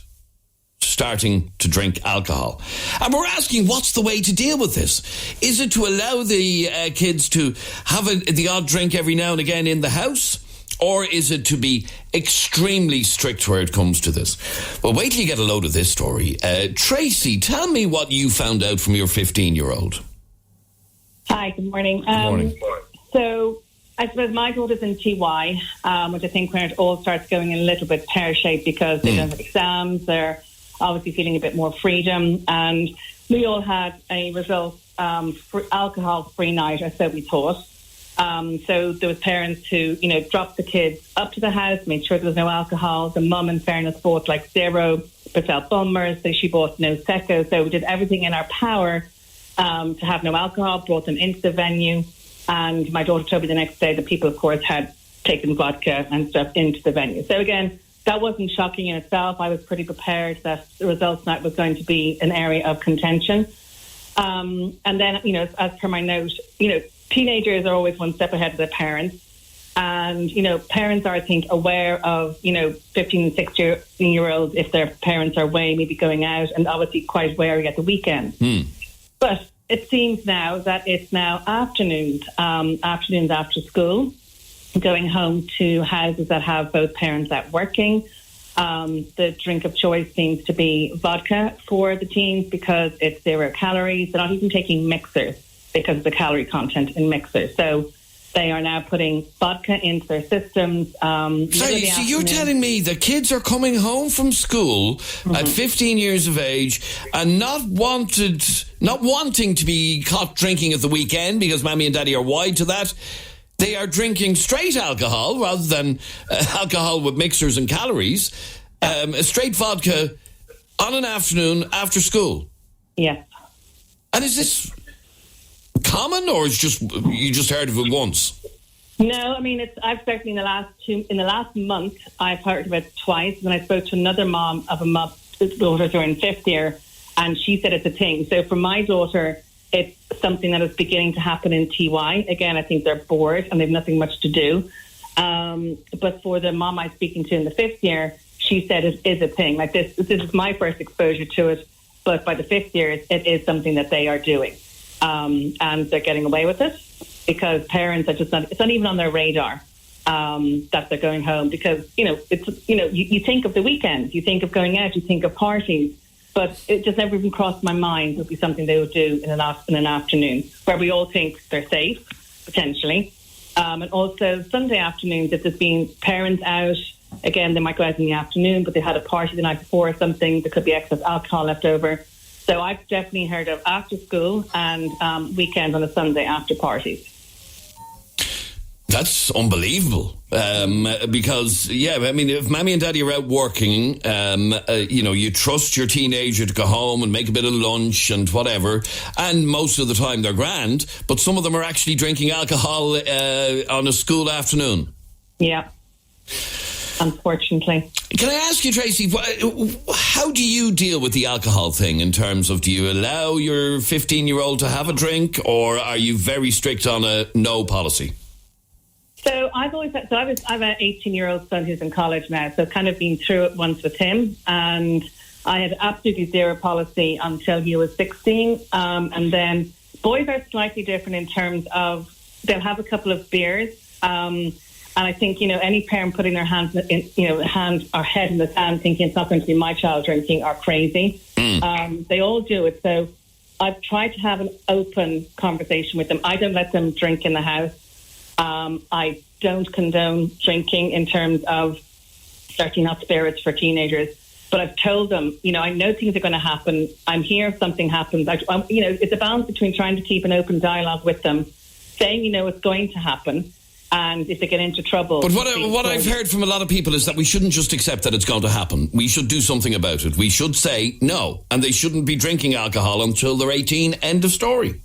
[SPEAKER 1] starting to drink alcohol. And we're asking, what's the way to deal with this? Is it to allow the kids to have the odd drink every now and again in the house? Or is it to be extremely strict where it comes to this? Well, wait till you get a load of this story. Tracy, tell me what you found out from your 15-year-old.
[SPEAKER 7] Hi, good morning.
[SPEAKER 1] Good morning.
[SPEAKER 7] So I suppose my daughter's in TY, which I think when it all starts going a little bit pear-shaped because they don't have exams, they're obviously feeling a bit more freedom. And we all had a result alcohol-free night, or so we thought. So there was parents who, dropped the kids up to the house, made sure there was no alcohol. The mum, in fairness, bought 0% bummers. So she bought no secco. So we did everything in our power to have no alcohol, brought them into the venue. And my daughter told me the next day that people, of course, had taken vodka and stuff into the venue. So again, that wasn't shocking in itself. I was pretty prepared that the results night was going to be an area of contention. And then, as per my note, teenagers are always one step ahead of their parents. And, parents are, I think, aware of, 15 and 16-year-olds if their parents are away, maybe going out, and obviously quite wary at the weekend. But it seems now that it's now afternoons after school, going home to houses that have both parents out working. The drink of choice seems to be vodka for the teens because it's 0 calories. They're not even taking mixers because of the calorie content in mixers. So they are now putting vodka into their systems.
[SPEAKER 1] So you're telling me the kids are coming home from school at 15 years of age and not wanting to be caught drinking at the weekend because mommy and daddy are wide to that. They are drinking straight alcohol rather than alcohol with mixers and calories. A straight vodka on an afternoon after school.
[SPEAKER 7] Yes.
[SPEAKER 1] And is this common, or is you just heard of it once?
[SPEAKER 7] No, I mean I've certainly in the last month I've heard of it twice. When I spoke to another mom of whose daughters are in 5th year, and she said it's a thing. So for my daughter, it's something that is beginning to happen in TY. Again, I think they're bored and they've nothing much to do. But for the mom I'm speaking to in the 5th year, she said it is a thing. Like this is my first exposure to it, but by the 5th year, it is something that they are doing. And they're getting away with it because parents are it's not even on their radar that they're going home because, you think of the weekend, you think of going out, you think of parties, but it just never even crossed my mind it would be something they would do in an afternoon where we all think they're safe, potentially. And also Sunday afternoons, if there's been parents out, again, they might go out in the afternoon, but they had a party the night before or something, there could be excess alcohol left over. So I've definitely heard of after school and weekends on a Sunday after parties.
[SPEAKER 1] That's unbelievable. Because, if mommy and daddy are out working, you trust your teenager to go home and make a bit of lunch and whatever. And most of the time they're grand, but some of them are actually drinking alcohol on a school afternoon.
[SPEAKER 7] Yeah. Unfortunately.
[SPEAKER 1] Can I ask you, Tracy, how do you deal with the alcohol thing in terms of do you allow your 15-year-old to have a drink or are you very strict on a no policy?
[SPEAKER 7] So I've always had, I have an 18-year-old son who's in college now, so kind of been through it once with him, and I had absolutely zero policy until he was 16, and then boys are slightly different in terms of they'll have a couple of beers, and I think, any parent putting their hand or head in the sand thinking it's not going to be my child drinking are crazy. They all do it, so I've tried to have an open conversation with them. I don't let them drink in the house. I don't condone drinking in terms of certainly not spirits for teenagers, but I've told them, I know things are going to happen. I'm here if something happens. It's a balance between trying to keep an open dialogue with them, saying, it's going to happen, and if they get into trouble.
[SPEAKER 1] But what I've heard from a lot of people is that we shouldn't just accept that it's going to happen. We should do something about it. We should say no, and they shouldn't be drinking alcohol until they're 18, end of story.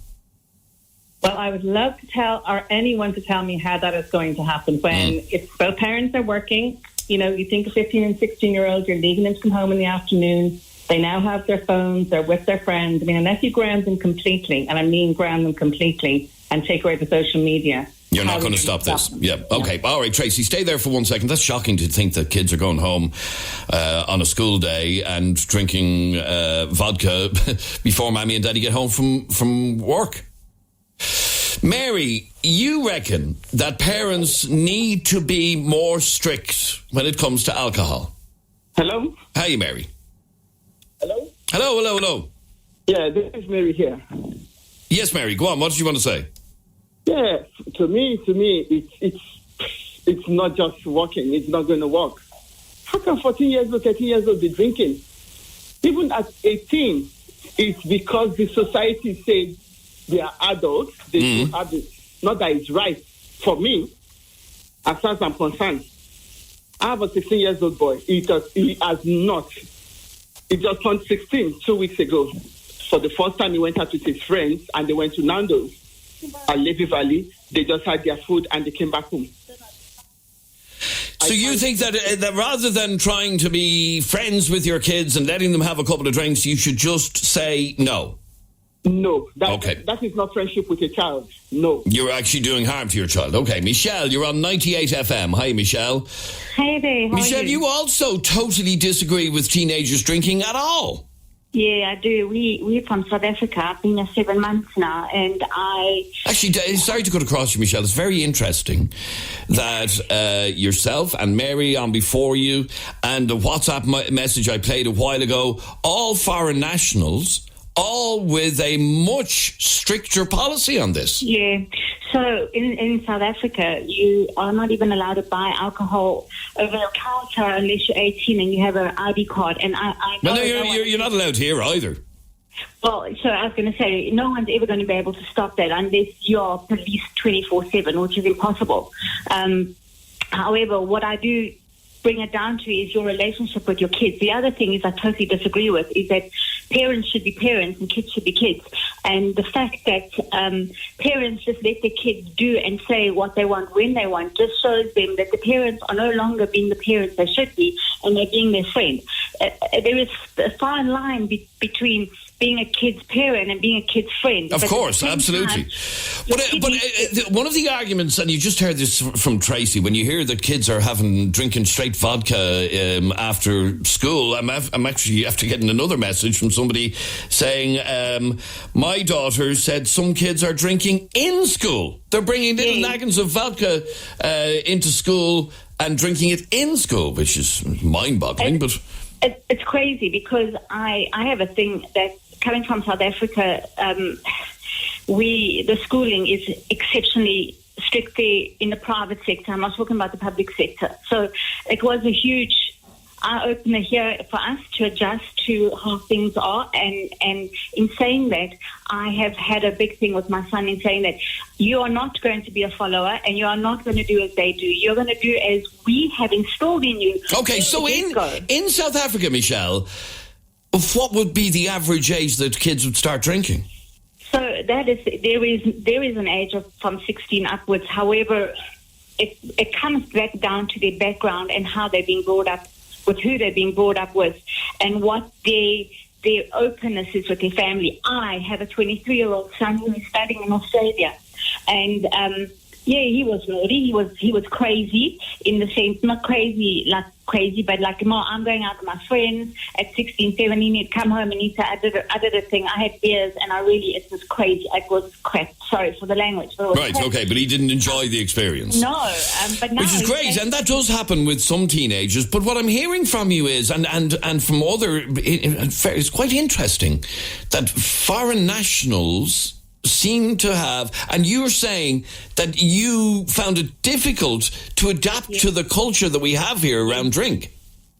[SPEAKER 7] Well, I would love to tell anyone to tell me how that is going to happen when if both parents are working. You think of 15 and 16-year-olds, you're leaving them to come home in the afternoon. They now have their phones, they're with their friends. I mean, unless you ground them completely, and I mean ground them completely, and take away the social media.
[SPEAKER 1] You're not going to stop this. Yeah. Okay. All right, Tracy, stay there for 1 second. That's shocking to think that kids are going home on a school day and drinking vodka before mommy and daddy get home from work. Mary, you reckon that parents need to be more strict when it comes to alcohol?
[SPEAKER 8] Hello?
[SPEAKER 1] Hi, Mary.
[SPEAKER 8] Hello?
[SPEAKER 1] Hello.
[SPEAKER 8] Yeah, this is Mary here.
[SPEAKER 1] Yes, Mary, go on. What did you want to say?
[SPEAKER 8] Yeah, to me, it's not just working. It's not going to work. How can 14 years old, 13 years old be drinking? Even at 18, it's because the society says they are adults. They should have it. Not that it's right. For me, as far as I'm concerned, I have a 16-year-old boy. He has not. He just turned 16 2 weeks ago. For the first time, he went out with his friends and they went to Nando's at Levy Valley. They just had their food and they came back home.
[SPEAKER 1] So you think that rather than trying to be friends with your kids and letting them have a couple of drinks, you should just say no?
[SPEAKER 8] No, that is not friendship with a child. No.
[SPEAKER 1] You're actually doing harm to your child. Okay, Michelle, you're on 98 FM. Hi, Michelle.
[SPEAKER 9] Hey there,
[SPEAKER 1] Michelle, you also totally disagree with teenagers drinking at all?
[SPEAKER 9] Yeah, I do. We're from South Africa. I've been here 7 months now, and I...
[SPEAKER 1] Actually, sorry to cut across you, Michelle. It's very interesting that yourself and Mary on before you and the WhatsApp message I played a while ago, all foreign nationals, all with a much stricter policy on this.
[SPEAKER 9] Yeah. So in South Africa, you are not even allowed to buy alcohol over the counter unless you're 18 and you have an ID card. And I know
[SPEAKER 1] you're not allowed here either.
[SPEAKER 9] Well, so I was going to say, no one's ever going to be able to stop that unless you're policed 24/7, which is impossible. However, what I do bring it down to is your relationship with your kids. The other thing is I totally disagree with is that parents should be parents and kids should be kids. And the fact that parents just let their kids do and say what they want when they want just shows them that the parents are no longer being the parents they should be and they're being their friend. There is a fine line between being a kid's parent and being a kid's friend.
[SPEAKER 1] Of course, absolutely. But one of the arguments, and you just heard this from Tracy, when you hear that kids are drinking straight vodka after school, I'm actually after getting another message from somebody saying, my daughter said some kids are drinking in school. They're bringing little naggins of vodka into school and drinking it in school, which is mind-boggling. But
[SPEAKER 9] it's crazy because I have a thing that coming from South Africa, the schooling is exceptionally strictly in the private sector. I'm not talking about the public sector. So it was a huge eye-opener here for us to adjust to how things are. And in saying that, I have had a big thing with my son in saying that you are not going to be a follower and you are not going to do as they do. You're going to do as we have installed in you.
[SPEAKER 1] Okay, so in South Africa, Michelle, what would be the average age that kids would start drinking?
[SPEAKER 9] So there is an age of from 16 upwards. However, it comes back down to their background and how they're being brought up, with who they're being brought up with, and what their openness is with their family. I have a 23-year-old son who is studying in Australia, and he was naughty. He was crazy in the sense, not crazy, but like, Mom, I'm going out with my friends at 16, 17, he'd come home and he'd say, I did a thing, I had beers, and it was crazy. It was crap. Sorry for the language. But
[SPEAKER 1] right, crazy. Okay, but he didn't enjoy the experience.
[SPEAKER 9] No, but now...
[SPEAKER 1] Which is great, and that does happen with some teenagers, but what I'm hearing from you is, and from other... It's quite interesting that foreign nationals seem to have, and you're saying that you found it difficult to adapt to the culture that we have here around drink.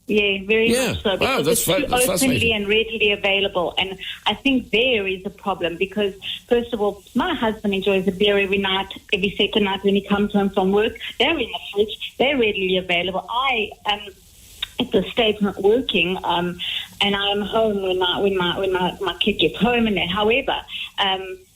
[SPEAKER 9] Yeah, very much so.
[SPEAKER 1] Wow, that's
[SPEAKER 9] it's openly and readily available. And I think there is a problem because, first of all, my husband enjoys a beer every night, every second night when he comes home from work. They're in the fridge. They're readily available. I at the stage not working, and I'm home when my kid gets home and that. However,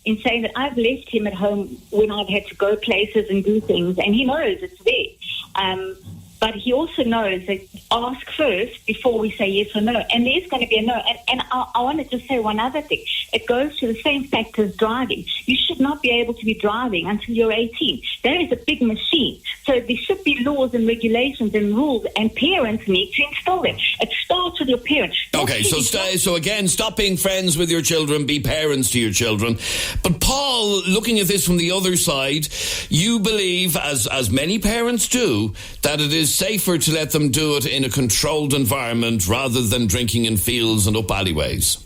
[SPEAKER 9] in saying that I've left him at home when I've had to go places and do things, and he knows it's there. But he also knows that ask first before we say yes or no. And there's going to be a no. And I want to just say one other thing. It goes to the same fact as driving. You should not be able to be driving until you're 18. That is a big machine. So there should be laws and regulations and rules, and parents need to install them. It starts with your parents.
[SPEAKER 1] Okay, so again, stop being friends with your children, be parents to your children. But Paul, looking at this from the other side, you believe, as many parents do, that it is safer to let them do it in a controlled environment rather than drinking in fields and up alleyways.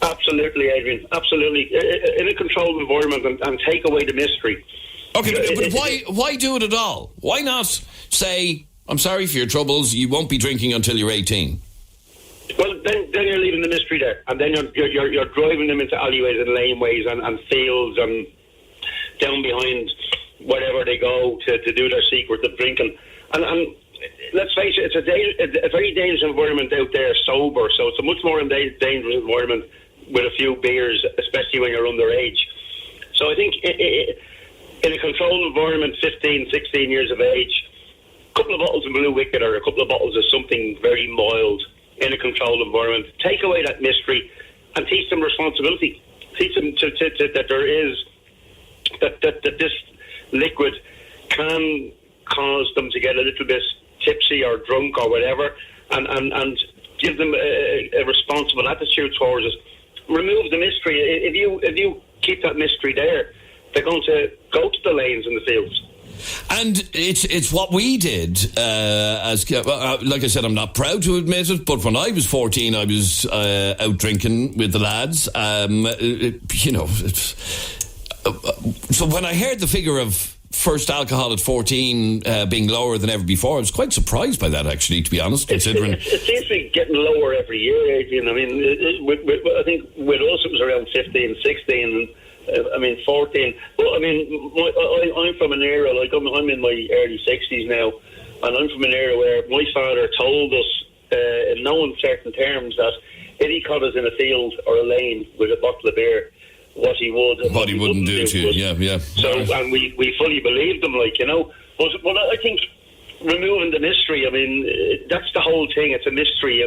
[SPEAKER 10] Absolutely, Adrian. Absolutely. In a controlled environment and take away the mystery.
[SPEAKER 1] Okay, but why do it at all? Why not say, I'm sorry for your troubles, you won't be drinking until you're 18?
[SPEAKER 10] Well, then you're leaving the mystery there. And then you're driving them into alleyways and laneways and fields and down behind wherever they go to do their secret of drinking. And let's face it, it's a very dangerous environment out there, sober. So it's a much more dangerous environment with a few beers, especially when you're underage. So I think in a controlled environment, 15, 16 years of age, couple of bottles of Blue Wicked or a couple of bottles of something very mild in a controlled environment. Take away that mystery and teach them responsibility. Teach them that there is that this liquid can cause them to get a little bit tipsy or drunk or whatever, and give them a responsible attitude towards it. Remove the mystery. If you keep that mystery there, they're going to go to the lanes and the fields.
[SPEAKER 1] And it's what we did. Like I said, I'm not proud to admit it, but when I was 14, I was out drinking with the lads. So when I heard the figure of first alcohol at 14 being lower than ever before, I was quite surprised by that, actually, to be honest. Considering
[SPEAKER 10] it seems to be getting lower every year, Adrian. I mean, I think with us it was around 15, 16, 14. But I mean, I'm from an era, like I'm in my early 60s now, and I'm from an era where my father told us in no uncertain terms that if he caught us in a field or a lane with a bottle of beer, what he would and what he wouldn't do to you. Yeah. So, and we fully believed him, like, you know. But I think removing the mystery, I mean, that's the whole thing. It's a mystery,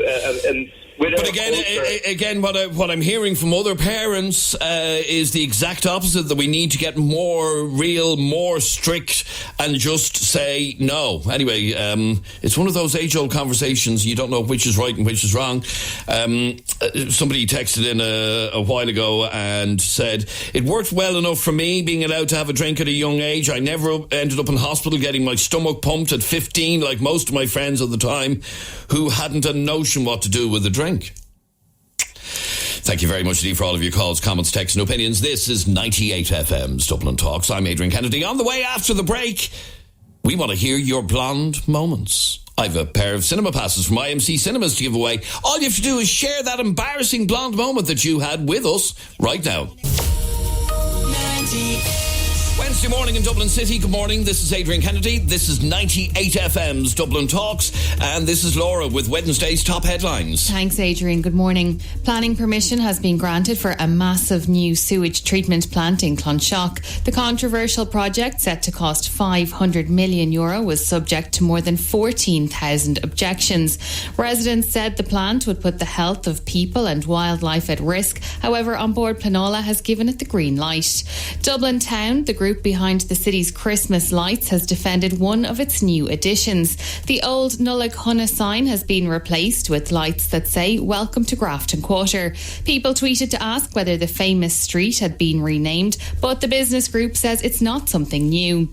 [SPEAKER 10] and
[SPEAKER 1] but again, what I'm hearing from other parents is the exact opposite, that we need to get more real, more strict, and just say no. Anyway, it's one of those age-old conversations. You don't know which is right and which is wrong. Somebody texted in a while ago and said, it worked well enough for me being allowed to have a drink at a young age. I never ended up in hospital getting my stomach pumped at 15 like most of my friends at the time who hadn't a notion what to do with the drink. Thank you very much indeed for all of your calls, comments, texts and opinions. This is 98FM's Dublin Talks. I'm Adrian Kennedy. On the way after the break, we want to hear your blonde moments. I have a pair of cinema passes from IMC Cinemas to give away. All you have to do is share that embarrassing blonde moment that you had with us right now. Wednesday morning in Dublin City. Good morning. This is Adrian Kennedy. This is 98FM's Dublin Talks. And this is Laura with Wednesday's top headlines.
[SPEAKER 11] Thanks, Adrian. Good morning. Planning permission has been granted for a massive new sewage treatment plant in Clonshock. The controversial project, set to cost €500 million, was subject to more than 14,000 objections. Residents said the plant would put the health of people and wildlife at risk. However, On Board Planola has given it the green light. Dublin Town, the group behind the city's Christmas lights, has defended one of its new additions. The old Nullag Hunna sign has been replaced with lights that say "Welcome to Grafton Quarter." People tweeted to ask whether the famous street had been renamed, but the business group says it's not something new.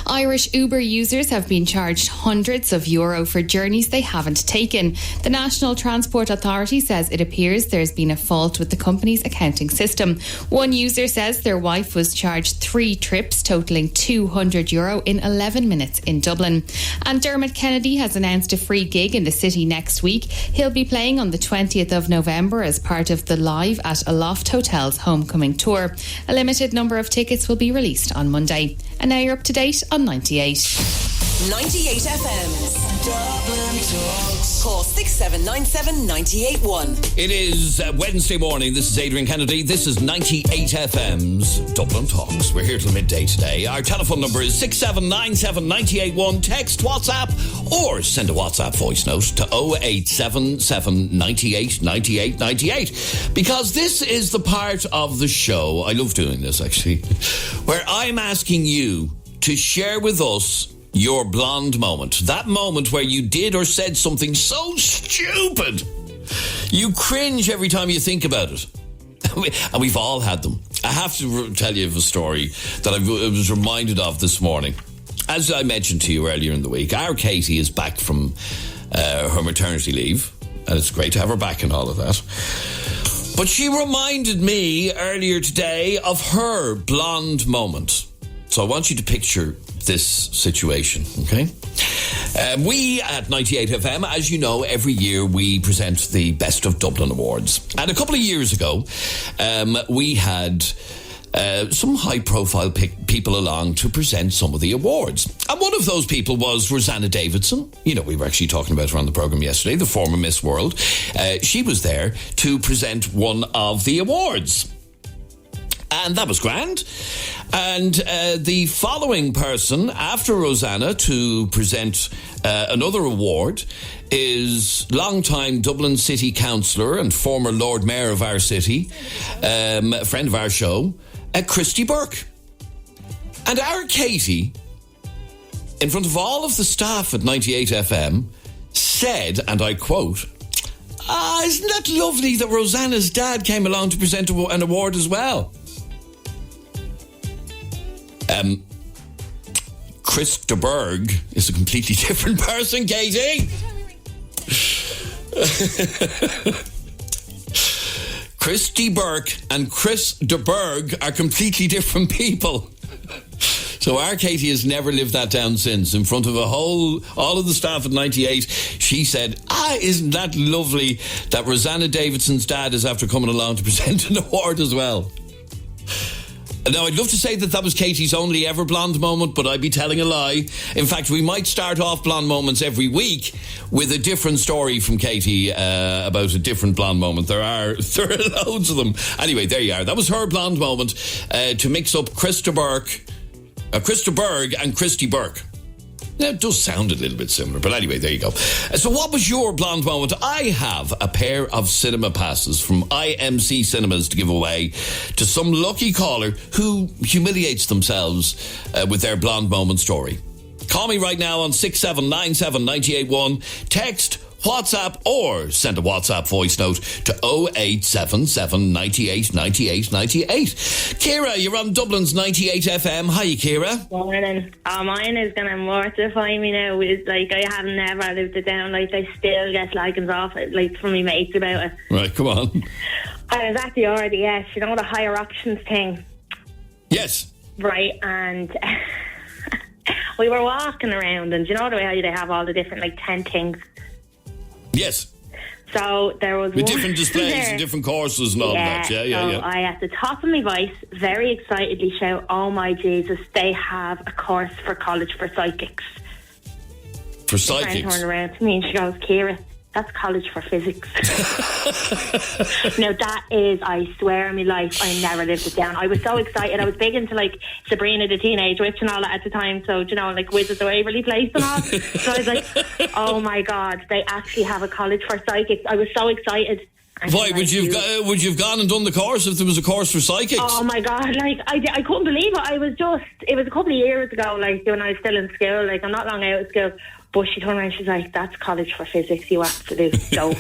[SPEAKER 11] Irish Uber users have been charged hundreds of euro for journeys they haven't taken. The National Transport Authority says it appears there's been a fault with the company's accounting system. One user says their wife was charged 3 trips totalling €200 in 11 minutes in Dublin. And Dermot Kennedy has announced a free gig in the city next week. He'll be playing on the 20th of November as part of the Live at Aloft Hotel's Homecoming Tour. A limited number of tickets will be released on Monday. And now you're up to date on 98.
[SPEAKER 12] 98FM's Dublin Talks. Call 6797 981.
[SPEAKER 1] It is Wednesday morning. This is Adrian Kennedy. This is 98FM's Dublin Talks. We're here till midday today. Our telephone number is 6797 981. Text, WhatsApp, or send a WhatsApp voice note to 0877 98 98 98. Because this is the part of the show, I love doing this actually, where I'm asking you to share with us your blonde moment. That moment where you did or said something so stupid you cringe every time you think about it. And we've all had them. I have to tell you of a story that I was reminded of this morning. As I mentioned to you earlier in the week, our Katie is back from her maternity leave, and it's great to have her back and all of that. But she reminded me earlier today of her blonde moment. So I want you to picture this situation, okay? We at 98FM, as you know, every year we present the Best of Dublin Awards. And a couple of years ago, we had some high-profile people along to present some of the awards. And one of those people was Rosanna Davidson. You know, we were actually talking about her on the programme yesterday, the former Miss World. She was there to present one of the awards. and that was grand. And the following person after Rosanna to present another award is long-time Dublin City Councillor and former Lord Mayor of our city, a friend of our show, Christy Burke. And our Katie, in front of all of the staff at 98FM, said, and I quote, isn't that lovely that Rosanna's dad came along to present an award as well? Chris de Burgh is a completely different person, Katie. Christy Burke and Chris de Burgh are completely different people. So our Katie has never lived that down since. In front of all of the staff at 98, she said, isn't that lovely that Rosanna Davidson's dad is after coming along to present an award as well. Now, I'd love to say that was Katie's only ever blonde moment, but I'd be telling a lie. In fact, we might start off blonde moments every week with a different story from Katie about a different blonde moment. There are loads of them. Anyway, there you are. That was her blonde moment to mix up Chris de Burgh and Christy Burke. Now, it does sound a little bit similar, but anyway, there you go. So what was your blonde moment? I have a pair of cinema passes from IMC Cinemas to give away to some lucky caller who humiliates themselves with their blonde moment story. Call me right now on 6797 981. Text, WhatsApp, or send a WhatsApp voice note to 0877 98 98 98. Ciara, you're on Dublin's 98FM. Hi, Ciara.
[SPEAKER 13] Morning. Mine is going to mortify me now. It's like I have never lived it down. Like I still get likings off it, like from my mates about it.
[SPEAKER 1] Right, come on.
[SPEAKER 13] I was at the RDS, you know, the higher options thing.
[SPEAKER 1] Yes.
[SPEAKER 13] Right, and we were walking around, and you know the way they have all the different like tent things.
[SPEAKER 1] Yes.
[SPEAKER 13] So there was
[SPEAKER 1] with different displays and different courses and all that. Yeah.
[SPEAKER 13] I, at the top of my voice, very excitedly shout, "Oh my Jesus, they have a course for college for psychics."
[SPEAKER 1] For psychics?
[SPEAKER 13] My friend turned around to me and she goes, "Ciara, that's college for physics." Now that is, I swear on my life, I never lived it down. I was so excited. I was big into like Sabrina the Teenage Witch and all that at the time. So, you know, like Wizards of Waverly Place and all. So I was like, oh my God, they actually have a college for psychics. I was so excited.
[SPEAKER 1] Why, would you have gone and done the course if there was a course for psychics?
[SPEAKER 13] Oh my God, like I couldn't believe it. It was a couple of years ago, like when I was still in school, like I'm not long out of school. But she turned around and she's like, "That's college for physics, you absolute dope."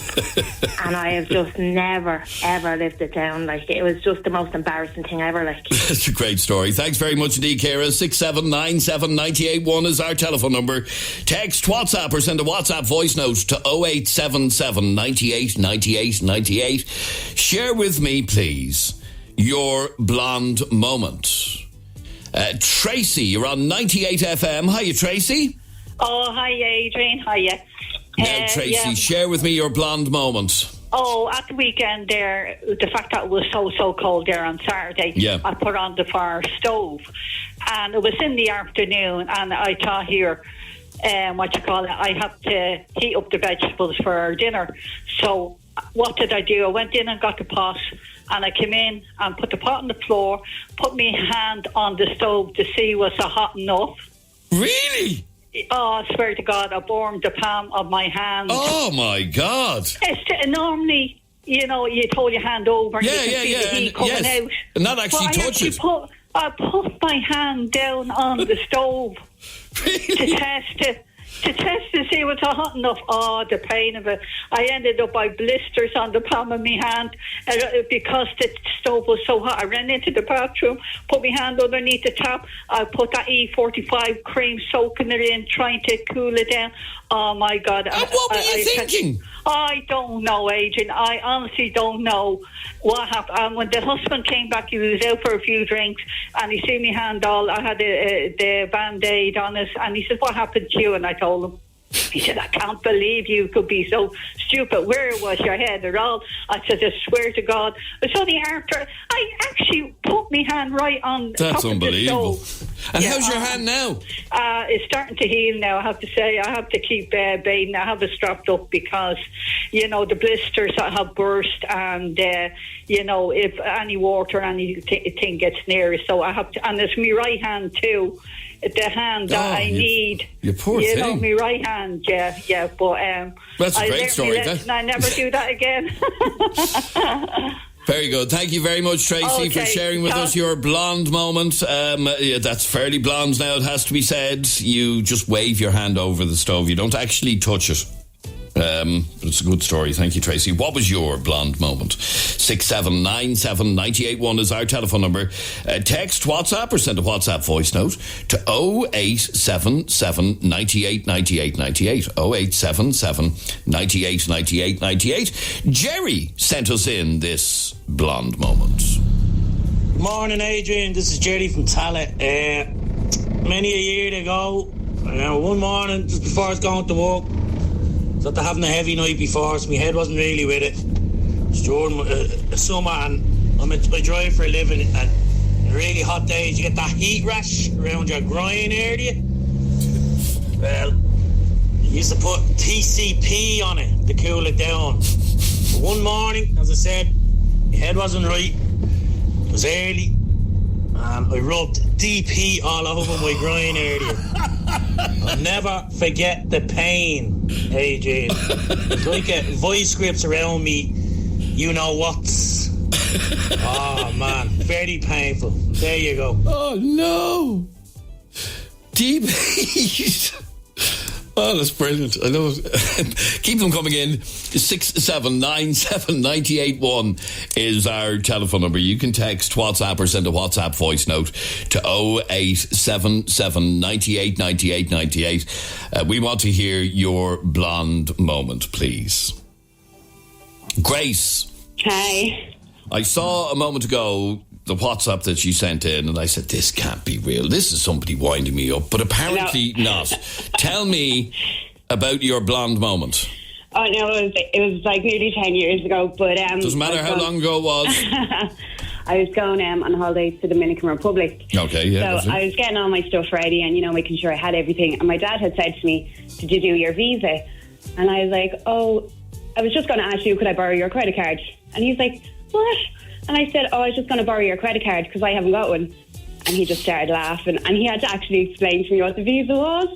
[SPEAKER 13] And I have just never, ever lived it down. Like, it was just the most embarrassing thing ever. Like,
[SPEAKER 1] that's a great story. Thanks very much indeed, Ciara. 6797 981 is our telephone number. Text, WhatsApp, or send a WhatsApp voice note to 0877 98 98 98. Share with me, please, your blonde moment. Tracy, you're on 98FM. Hiya, Tracy.
[SPEAKER 14] Oh, hi, Adrian. Hiya.
[SPEAKER 1] Now, Tracy, share with me your blonde moment.
[SPEAKER 14] Oh, at the weekend there, the fact that it was so cold there on Saturday, I put on the fire stove. And it was in the afternoon, and I thought here, I have to heat up the vegetables for dinner. So what did I do? I went in and got the pot, and I came in and put the pot on the floor, put my hand on the stove to see was it hot enough.
[SPEAKER 1] Really?
[SPEAKER 14] Oh, I swear to God, I burned the palm of my hand.
[SPEAKER 1] Oh, my God.
[SPEAKER 14] Normally, you know, you hold your hand over and you can see the heat coming out.
[SPEAKER 1] And not actually touch it.
[SPEAKER 14] I put my hand down on the stove
[SPEAKER 1] really?
[SPEAKER 14] to test it. To see what's hot enough. Oh, the pain of it. I ended up by blisters on the palm of my hand because the stove was so hot. I ran into the bathroom, put my hand underneath the tap. I put that E45 cream, soaking it in, trying to cool it down. Oh, my God.
[SPEAKER 1] And what were you thinking?
[SPEAKER 14] I don't know, Adrian. I honestly don't know what happened. And when the husband came back, he was out for a few drinks, and he see me hand all. I had the Band-Aid on it, and he said, "What happened to you?" And I told him. He said, I can't believe you could be so stupid. Where was your head at all? I said, I swear to God. But so after, I actually put my hand right on the top of the stove.
[SPEAKER 1] And how's your hand now?
[SPEAKER 14] It's starting to heal now, I have to say. I have to keep bathing. I have it strapped up because, the blisters have burst and, if any water or anything gets near it. So I have to, and it's my right hand too. The hand that I need.
[SPEAKER 1] You poor thing.
[SPEAKER 14] My right hand, yeah. But
[SPEAKER 1] that's a great story.
[SPEAKER 14] I never do that again.
[SPEAKER 1] Very good. Thank you very much, Tracy, for sharing with us your blonde moment. That's fairly blonde now, it has to be said. You just wave your hand over the stove. You don't actually touch it. It's a good story. Thank you, Tracy. What was your blonde moment? 6797981 is our telephone number. Text, WhatsApp, or send a WhatsApp voice note to 0877 98 98 98. 0877 98 98 98. Jerry sent us in this blonde moment.
[SPEAKER 15] Good morning, Adrian. This is Jerry from Tallaght. Many a year ago, one morning, just before I was going to work, after having a heavy night before, so my head wasn't really with it. It's during summer, and I drive for a living, and in really hot days you get that heat rash around your groin area. Well, I used to put TCP on it to cool it down. But one morning, as I said, my head wasn't right. It was early, and I rubbed DP all over my groin area. I'll never forget the pain, Adrian. It's like a voice grips around me, you know what's. Oh man, very painful. There you go.
[SPEAKER 1] Oh no, DP. Oh, that's brilliant. I know. Keep them coming in. 6797981 is our telephone number. You can text, WhatsApp, or send a WhatsApp voice note to 0877 98 98 98. We want to hear your blonde moment, please. Grace.
[SPEAKER 16] Hi.
[SPEAKER 1] I saw a moment ago the WhatsApp that she sent in, and I said, this can't be real. This is somebody winding me up, but apparently not. Tell me about your blonde moment.
[SPEAKER 16] Oh, no, it was like nearly 10 years ago, but...
[SPEAKER 1] doesn't matter how long ago it was.
[SPEAKER 16] I was going on holiday to the Dominican Republic.
[SPEAKER 1] Okay, yeah.
[SPEAKER 16] So I was getting all my stuff ready and, making sure I had everything. And my dad had said to me, did you do your visa? And I was like, oh, I was just going to ask you, could I borrow your credit card? And he's like, what? And I said, oh, I was just going to borrow your credit card because I haven't got one. And he just started laughing. And he had to actually explain to me what the visa was.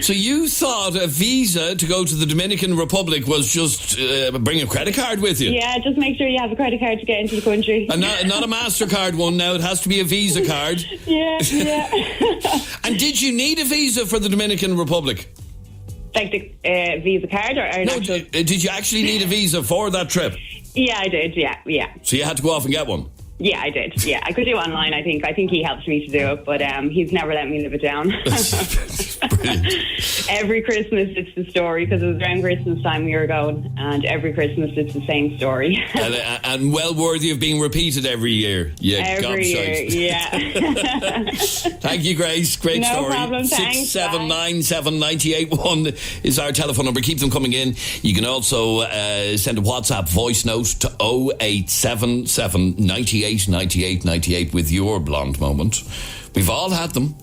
[SPEAKER 1] So you thought a visa to go to the Dominican Republic was just bring a credit card with you?
[SPEAKER 16] Yeah, just make sure you have a credit card to get into the country.
[SPEAKER 1] And not a MasterCard one now. It has to be a Visa card.
[SPEAKER 16] Yeah.
[SPEAKER 1] And did you need a visa for the Dominican Republic?
[SPEAKER 16] Like the Visa card? Or
[SPEAKER 1] no, did you actually need a visa for that trip?
[SPEAKER 16] Yeah, I did, yeah.
[SPEAKER 1] So you had to go off and get one?
[SPEAKER 16] Yeah, I did. Yeah, I could do it online, I think. I think he helped me to do it, but he's never let me live it down. Every Christmas it's the story, because it was around Christmas time we were going, and every Christmas it's the same story.
[SPEAKER 1] and well worthy of being repeated every year. Yeah,
[SPEAKER 16] every year, yeah.
[SPEAKER 1] Thank you, Grace. Great story.
[SPEAKER 16] No problem, thanks.
[SPEAKER 1] 6797981 is our telephone number. Keep them coming in. You can also send a WhatsApp voice note to 0877 98 98 98 with your blonde moment. We've all had them.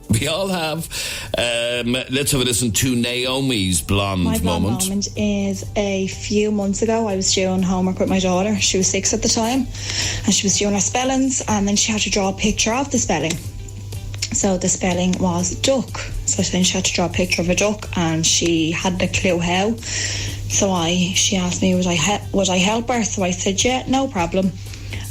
[SPEAKER 1] We all have. Let's have a listen to Naomi's blonde moment.
[SPEAKER 17] My blonde moment is a few months ago. I was doing homework with my daughter. She was 6 at the time, and she was doing her spellings, and then she had to draw a picture of the spelling. So the spelling was duck. So then she had to draw a picture of a duck, and she hadn't a clue how. So she asked me, would I help her? So I said, yeah, no problem.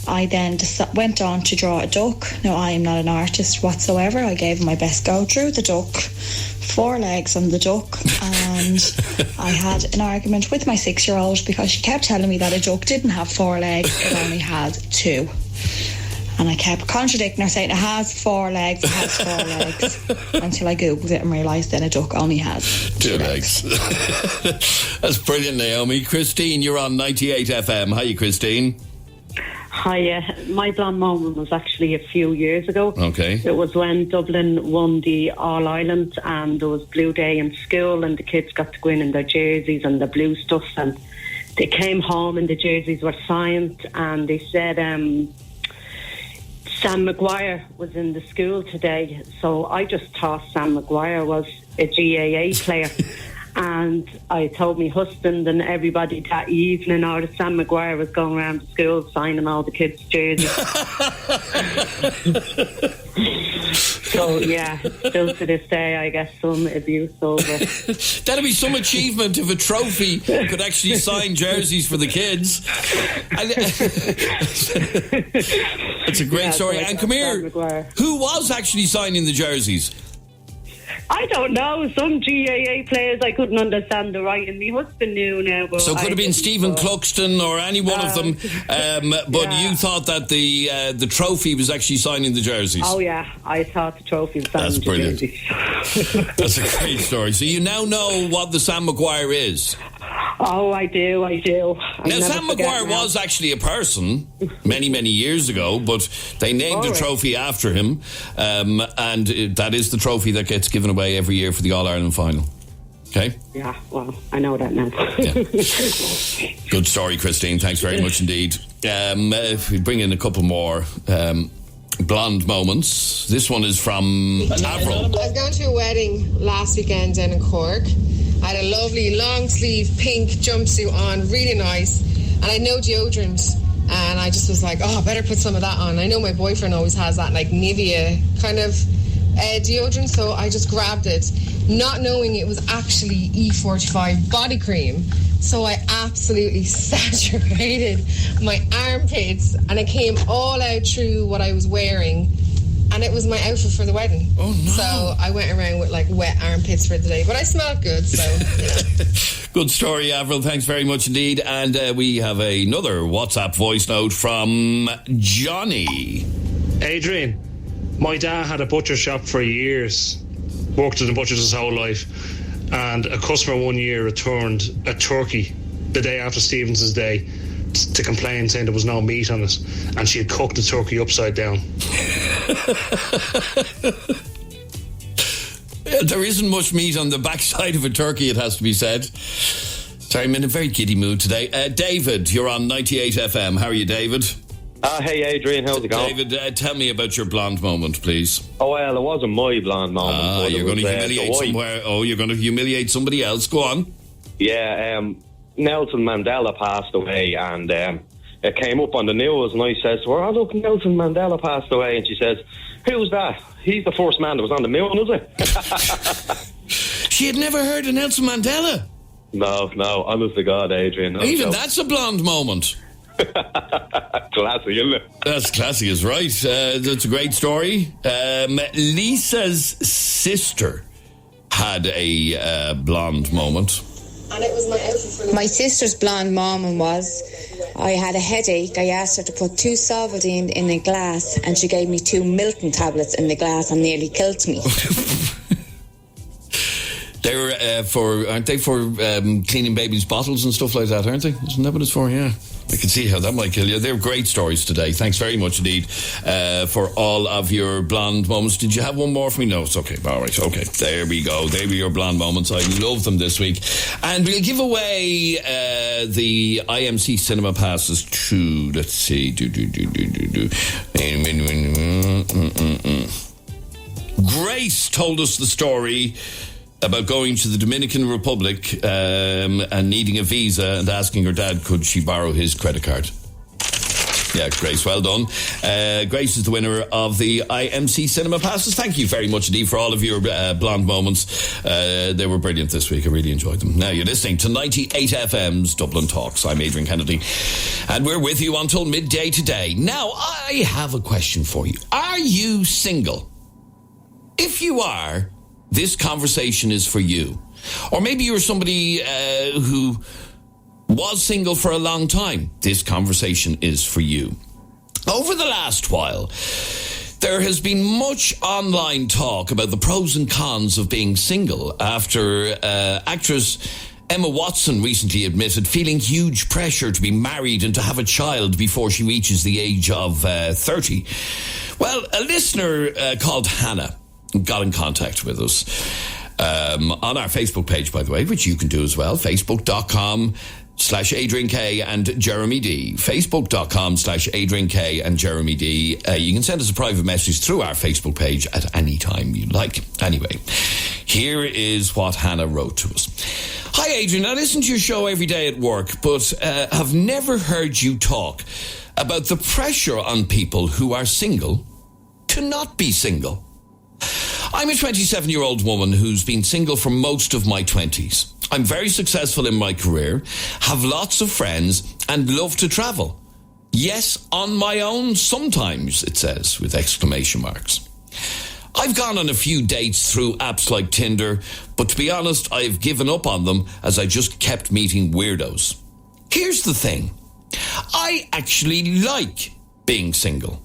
[SPEAKER 17] I then went on to draw a duck. Now, I am not an artist whatsoever. I gave my best go, drew the duck, 4 legs on the duck, and I had an argument with my 6-year-old because she kept telling me that a duck didn't have 4 legs, it only had 2. And I kept contradicting her, saying it has 4 legs, it has 4 legs, until I Googled it and realised that a duck only has 2 legs.
[SPEAKER 1] That's brilliant, Naomi. Christine, you're on 98FM. Hi, Christine.
[SPEAKER 18] Hi, my blonde moment was actually a few years ago.
[SPEAKER 1] Okay.
[SPEAKER 18] It was when Dublin won the All-Ireland and there was Blue Day in school and the kids got to go in their jerseys and the blue stuff, and they came home and the jerseys were signed and they said Sam Maguire was in the school today. So I just thought Sam Maguire was a GAA player. And I told my husband and everybody that evening, that Sam Maguire was going around the school signing all the kids' jerseys. So, yeah, still to this day, I guess some abuse over.
[SPEAKER 1] That'd be some achievement if a trophy could actually sign jerseys for the kids. It's a great story. And come here, who was actually signing the jerseys?
[SPEAKER 18] I don't know. Some GAA players, I couldn't understand the writing. My husband knew now. But
[SPEAKER 1] So it could have been Stephen Cluxton or any one of them. But you thought that the trophy was actually signing the jerseys.
[SPEAKER 18] Oh, yeah. I thought the trophy was signing the jerseys.
[SPEAKER 1] That's brilliant. That's a great story. So you now know what the Sam Maguire is.
[SPEAKER 18] Oh, I do.
[SPEAKER 1] Now, Sam Maguire was actually a person many, many years ago, but they named the trophy after him, and that is the trophy that gets given away every year for the All-Ireland final. Okay?
[SPEAKER 18] Yeah, well, I know that now.
[SPEAKER 1] Good story, Christine. Thanks very much indeed. If we bring in a couple more blonde moments. This one is from Avril.
[SPEAKER 19] I was going to a wedding last weekend down in Cork. I had a lovely long sleeve pink jumpsuit on, really nice, and I had no deodorant, and I just was like, I better put some of that on. I know my boyfriend always has that like Nivea kind of deodorant, so I just grabbed it, not knowing it was actually E45 body cream. So I absolutely saturated my armpits, and it came all out through what I was wearing. And it was my outfit for the wedding. Oh, no. So I went around with like wet armpits for the day. But I smelled good, so,
[SPEAKER 1] Good story, Avril. Thanks very much indeed. And we have another WhatsApp voice note from Johnny.
[SPEAKER 20] Adrian, my dad had a butcher shop for years. Worked in a butcher's his whole life. And a customer one year returned a turkey the day after Stevens's Day to complain, saying there was no meat on it, and she had cooked the turkey upside down.
[SPEAKER 1] There isn't much meat on the backside of a turkey, it has to be said. Sorry, I'm in a very giddy mood today. David, you're on 98FM. How are you, David?
[SPEAKER 21] Hey, Adrian, how's it going?
[SPEAKER 1] David, tell me about your blonde moment, please.
[SPEAKER 21] Oh, well, it wasn't my blonde moment.
[SPEAKER 1] You're going to humiliate somewhere. Oh, you're going to humiliate somebody else. Go on.
[SPEAKER 21] Yeah, Nelson Mandela passed away, and it came up on the news, and I says to her, "Oh, look, Nelson Mandela passed away," and she says, "Who's that? He's the first man that was on the moon, is it?"
[SPEAKER 1] She had never heard of Nelson Mandela.
[SPEAKER 21] No, honest to God, Adrian. No,
[SPEAKER 1] Even that's a blonde moment.
[SPEAKER 21] Classy, isn't it?
[SPEAKER 1] That's classy, is right. That's a great story. Lisa's sister had a blonde moment.
[SPEAKER 19] And it was my outfit for my sister's blonde moment was, I had a headache. I asked her to put 2 Solvadine in a glass, and she gave me 2 Milton tablets in the glass and nearly killed me.
[SPEAKER 1] They're aren't they for cleaning babies' bottles and stuff like that, aren't they? Isn't that what it's for? Yeah. I can see how that might kill you. They're great stories today. Thanks very much indeed for all of your blonde moments. Did you have one more for me? No, it's okay. All right, okay. There we go. They were your blonde moments. I love them this week. And we'll give away the IMC cinema passes to, let's see, Grace told us the story about going to the Dominican Republic and needing a visa and asking her dad, could she borrow his credit card? Yeah, Grace, well done. Grace is the winner of the IMC Cinema Passes. Thank you very much indeed for all of your blonde moments. They were brilliant this week. I really enjoyed them. Now, you're listening to 98FM's Dublin Talks. I'm Adrian Kennedy, and we're with you until midday today. Now, I have a question for you. Are you single? If you are, this conversation is for you. Or maybe you're somebody who was single for a long time. This conversation is for you. Over the last while, there has been much online talk about the pros and cons of being single after actress Emma Watson recently admitted feeling huge pressure to be married and to have a child before she reaches the age of 30. Well, a listener called Hannah got in contact with us on our Facebook page, by the way, which you can do as well, facebook.com/Adrian K and Jeremy D. Facebook.com/Adrian K and Jeremy D. You can send us a private message through our Facebook page at any time you like. Anyway, here is what Hannah wrote to us. Hi, Adrian. I listen to your show every day at work, but have never heard you talk about the pressure on people who are single to not be single. I'm a 27-year-old woman who's been single for most of my 20s. I'm very successful in my career, have lots of friends, and love to travel. Yes, on my own sometimes, it says, with exclamation marks. I've gone on a few dates through apps like Tinder, but to be honest, I've given up on them as I just kept meeting weirdos. Here's the thing. I actually like being single.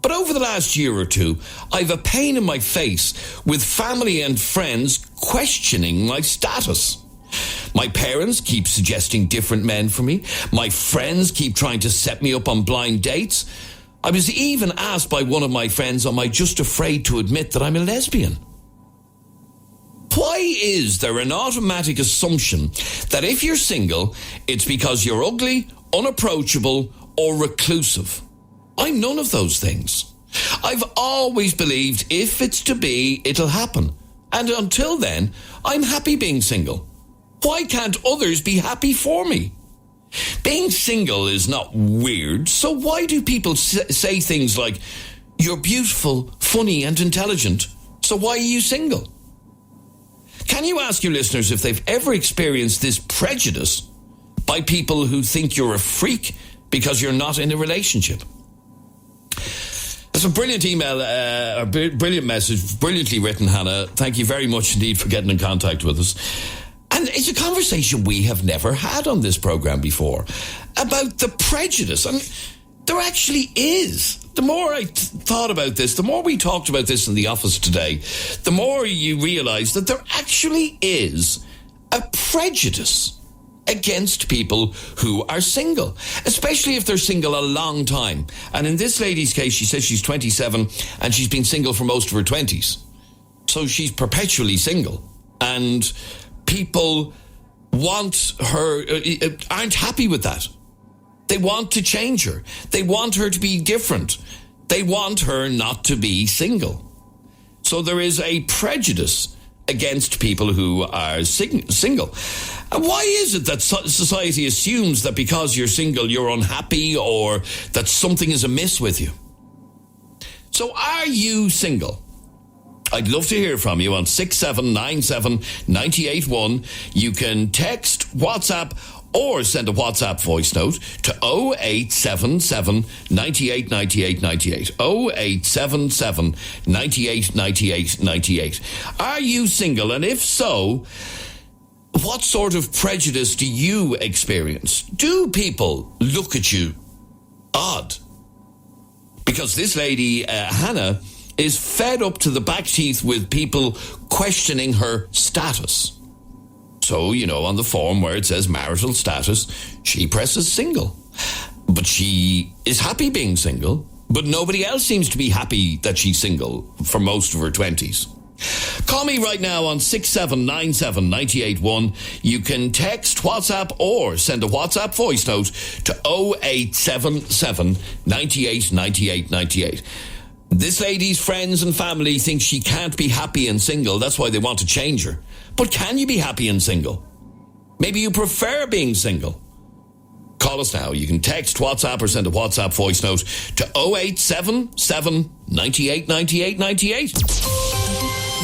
[SPEAKER 1] But over the last year or two, I've a pain in my face with family and friends questioning my status. My parents keep suggesting different men for me. My friends keep trying to set me up on blind dates. I was even asked by one of my friends, am I just afraid to admit that I'm a lesbian? Why is there an automatic assumption that if you're single, it's because you're ugly, unapproachable, or reclusive? I'm none of those things. I've always believed if it's to be, it'll happen. And until then, I'm happy being single. Why can't others be happy for me? Being single is not weird, so why do people say things like, you're beautiful, funny and intelligent, so why are you single? Can you ask your listeners if they've ever experienced this prejudice by people who think you're a freak because you're not in a relationship? That's a brilliant email, a brilliant message, brilliantly written, Hannah. Thank you very much indeed for getting in contact with us. And it's a conversation we have never had on this programme before about the prejudice. And there actually is. The more I thought about this, the more we talked about this in the office today, the more you realise that there actually is a prejudice against people who are single, especially if they're single a long time. And in this lady's case, she says she's 27 and she's been single for most of her 20s. So she's perpetually single. And people want her, aren't happy with that. They want to change her. They want her to be different. They want her not to be single. So there is a prejudice against people who are single. And why is it that society assumes that because you're single, you're unhappy or that something is amiss with you? So are you single? I'd love to hear from you on 6797 981. You can text, WhatsApp, or send a WhatsApp voice note to 0877 98 98 98. 0877 98 98 98. Are you single? And if so, what sort of prejudice do you experience? Do people look at you odd? Because this lady, Hannah, is fed up to the back teeth with people questioning her status. So, you know, on the form where it says marital status, she presses single. But she is happy being single, but nobody else seems to be happy that she's single for most of her 20s. Call me right now on 6797 981. You can text, WhatsApp, or send a WhatsApp voice note to 0877 98 98 98. This lady's friends and family think she can't be happy and single. That's why they want to change her. But can you be happy and single? Maybe you prefer being single. Call us now. You can text, WhatsApp, or send a WhatsApp voice note to 0877 98 98 98.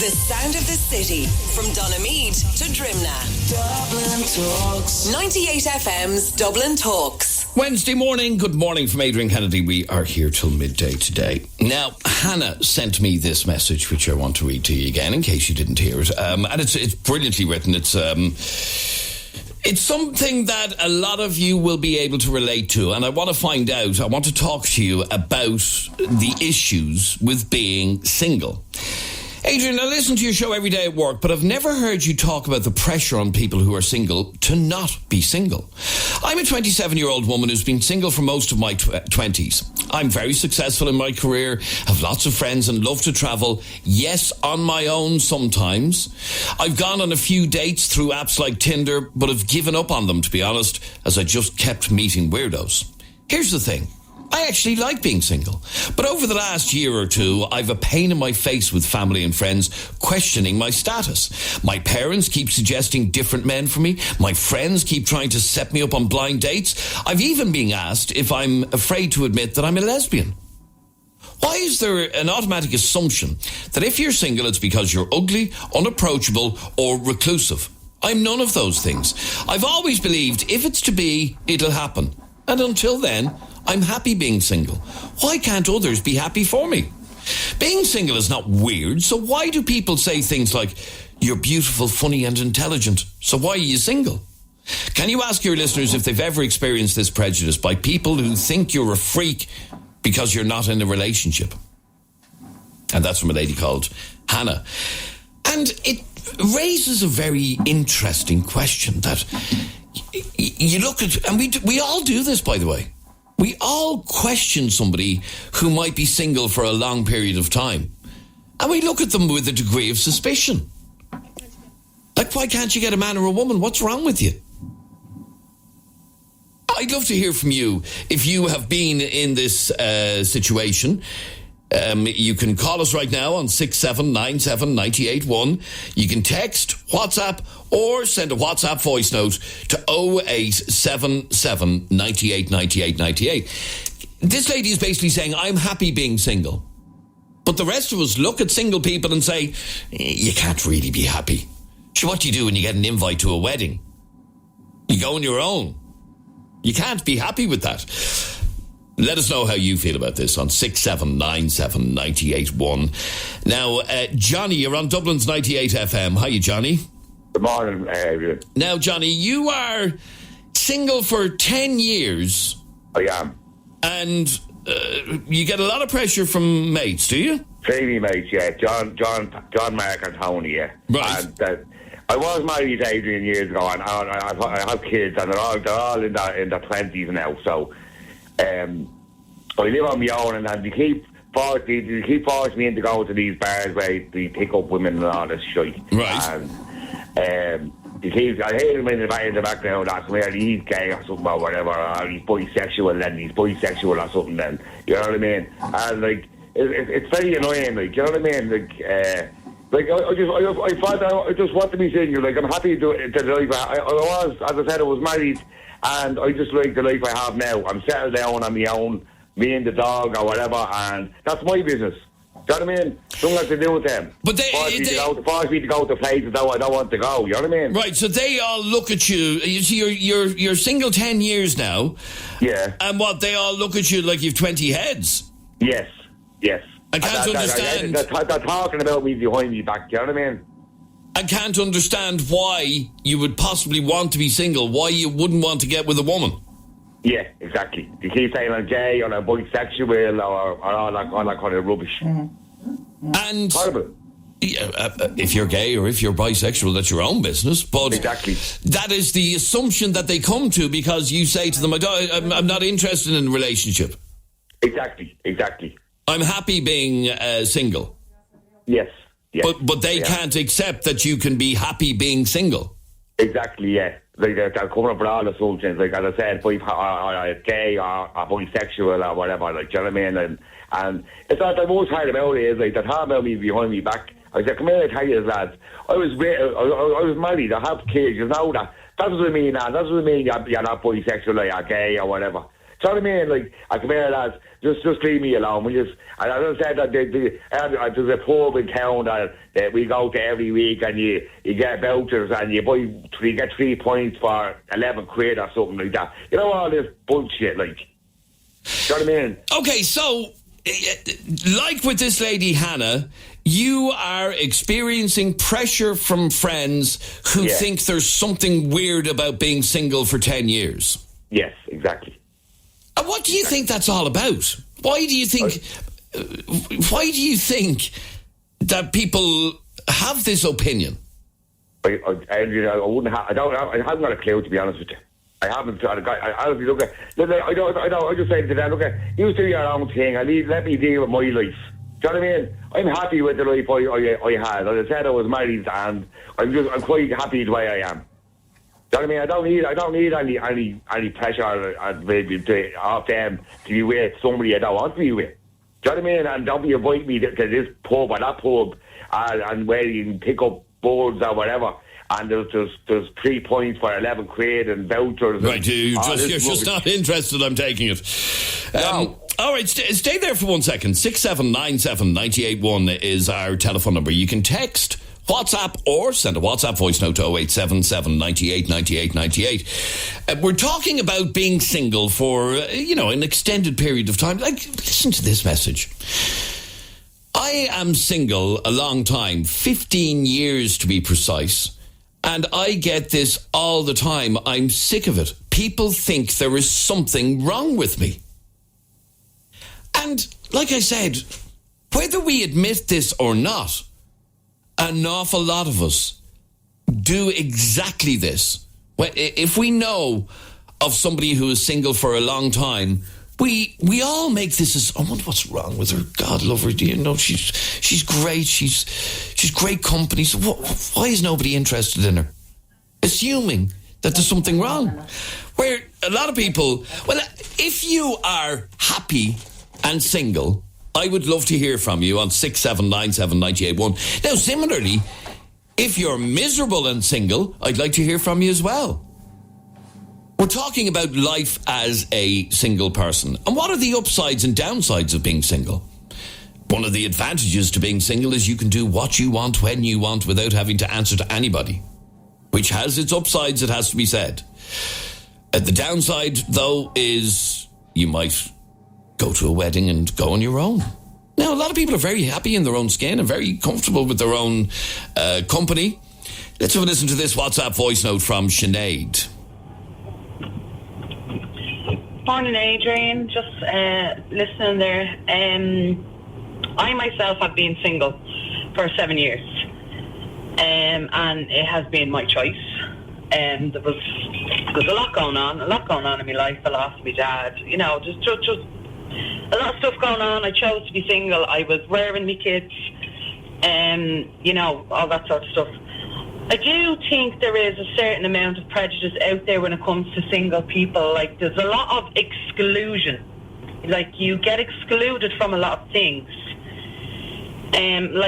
[SPEAKER 12] The sound of the city from Donamead to Drimna. Dublin Talks. 98FM's Dublin Talks.
[SPEAKER 1] Wednesday morning. Good morning from Adrian Kennedy. We are here till midday today. Now, Hannah sent me this message, which I want to read to you again in case you didn't hear it. And it's brilliantly written. It's something that a lot of you will be able to relate to. And I want to find out, I want to talk to you about the issues with being single. Adrian, I listen to your show every day at work, but I've never heard you talk about the pressure on people who are single to not be single. I'm a 27-year-old woman who's been single for most of my 20s. I'm very successful in my career, have lots of friends and love to travel. Yes, on my own sometimes. I've gone on a few dates through apps like Tinder, but have given up on them, to be honest, as I just kept meeting weirdos. Here's the thing. I actually like being single. But over the last year or two, I've a pain in my face with family and friends questioning my status. My parents keep suggesting different men for me. My friends keep trying to set me up on blind dates. I've even been asked if I'm afraid to admit that I'm a lesbian. Why is there an automatic assumption that if you're single, it's because you're ugly, unapproachable, or reclusive? I'm none of those things. I've always believed if it's to be, it'll happen. And until then, I'm happy being single. Why can't others be happy for me? Being single is not weird, so why do people say things like, you're beautiful, funny and intelligent, so why are you single? Can you ask your listeners if they've ever experienced this prejudice by people who think you're a freak because you're not in a relationship? And that's from a lady called Hannah. And it raises a very interesting question that you look at, and we all do this, by the way. We all question somebody who might be single for a long period of time. And we look at them with a degree of suspicion. Like, why can't you get a man or a woman? What's wrong with you? I'd love to hear from you if you have been in this situation. You can call us right now on 6797 981. You can text, WhatsApp, or send a WhatsApp voice note to 0877 98 98 98. This lady is basically saying, I'm happy being single. But the rest of us look at single people and say, you can't really be happy. So what do you do when you get an invite to a wedding? You go on your own. You can't be happy with that. Let us know how you feel about this on 6797 981. Now, Johnny, you're on Dublin's 98 FM. Hiya, Johnny.
[SPEAKER 3] Good morning, Adrian.
[SPEAKER 1] Now, Johnny, you are single for 10 years.
[SPEAKER 3] I am.
[SPEAKER 1] And you get a lot of pressure from mates, do you?
[SPEAKER 3] Three mates, yeah. John, Mark and Tony, yeah.
[SPEAKER 1] Right.
[SPEAKER 3] And, I was married to Adrian years ago, and I have kids, and they're all in their 20s now, so... I live on my own, and they keep forcing me into going to these bars where they pick up women and all this shit.
[SPEAKER 1] Right.
[SPEAKER 3] And I hear them in the background asking whether he's gay or something or whatever, or he's bisexual or something. Then you know what I mean? And like it's very annoying. Like you know what I mean? Like I just want to be single. Like I'm happy to the life I was. As I said, I was married. And I just like the life I have now. I'm settled down on my own, me and the dog or whatever, and that's my business. Do you know what I mean? Something has to do with them.
[SPEAKER 1] But
[SPEAKER 3] force me to go to places that I don't want to go. You know what I mean?
[SPEAKER 1] Right. So they all look at you. You see, you're single 10 years now.
[SPEAKER 3] Yeah.
[SPEAKER 1] And what they all look at you like you've 20 heads.
[SPEAKER 3] Yes.
[SPEAKER 1] I can't understand.
[SPEAKER 3] They're talking about me behind me back. Do you know what I mean?
[SPEAKER 1] I can't understand why you would possibly want to be single, why you wouldn't want to get with a woman.
[SPEAKER 3] Yeah, exactly. They keep saying I'm gay or I'm bisexual or all that kind of rubbish.
[SPEAKER 1] And
[SPEAKER 3] horrible.
[SPEAKER 1] If you're gay or if you're bisexual, that's your own business. But
[SPEAKER 3] exactly.
[SPEAKER 1] That is the assumption that they come to because you say to them, I'm not interested in a relationship.
[SPEAKER 3] Exactly.
[SPEAKER 1] I'm happy being single.
[SPEAKER 3] Yes. Yeah.
[SPEAKER 1] But they can't accept that you can be happy being single.
[SPEAKER 3] Exactly, yeah. Like they're coming up with all assumptions. Like as I said, gay or bisexual or whatever. Like, do you know what I mean? And it's not the most hard about it is like they're talking about me behind me back. I said, come here, I tell you, lads. I was married. I have kids. You know that. That's what I mean. That's what I mean. You're not bisexual or you're gay or whatever. Do you know what I mean? Like, I come here, lads. Just leave me alone. And as I said, that there's a pub in town that we go to every week, and you get vouchers, and you get 3 points for 11 quid or something like that. You know, all this bullshit, like. Do you know what I mean?
[SPEAKER 1] Okay, so, like with this lady, Hannah, you are experiencing pressure from friends who think there's something weird about being single for 10 years.
[SPEAKER 3] Yes, exactly.
[SPEAKER 1] And what do you think that's all about? Why do you think that people have this opinion.
[SPEAKER 3] I wouldn't have. I haven't got a clue, to be honest with you. I haven't. I honestly look at. I just say to them, look, you do your own thing. Let me deal with my life. Do you know what I mean? I'm happy with the life I had. As I said, I was married, and I'm quite happy the way I am. Do you know what I mean? I don't need any pressure off them to be with somebody I don't want to be with. Do you know what I mean? And don't be inviting me to this pub or that pub, and where you can pick up boards or whatever. And there's 3 points for 11 quid and vouchers.
[SPEAKER 1] Right, you're just not interested. I'm taking it.
[SPEAKER 3] No.
[SPEAKER 1] All right, stay there for 1 second. 6797 981 is our telephone number. You can text, WhatsApp, or send a WhatsApp voice note to 0877 98 98 98. We're talking about being single for, an extended period of time. Like, listen to this message. I am single a long time, 15 years to be precise. And I get this all the time. I'm sick of it. People think there is something wrong with me. And like I said, whether we admit this or not, an awful lot of us do exactly this. If we know of somebody who is single for a long time, we all make this as, I wonder what's wrong with her. God love her. She's great. She's great company. So why is nobody interested in her? Assuming that there's something wrong. Where a lot of people, if you are happy and single, I would love to hear from you on 6797 981. Now, similarly, if you're miserable and single, I'd like to hear from you as well. We're talking about life as a single person. And what are the upsides and downsides of being single? One of the advantages to being single is you can do what you want, when you want, without having to answer to anybody, which has its upsides, it has to be said. The downside, though, is you might go to a wedding and go on your own. Now, a lot of people are very happy in their own skin and very comfortable with their own company. Let's have a listen to this WhatsApp voice note from Sinead.
[SPEAKER 5] Morning, Adrian. Just listening there. I myself have been single for 7 years, and it has been my choice. There's a lot going on in my life. I lost my dad. Just a lot of stuff going on. I chose to be single. I was rearing my kids, all that sort of stuff. I do think there is a certain amount of prejudice out there when it comes to single people. Like, there's a lot of exclusion. Like, you get excluded from a lot of things. I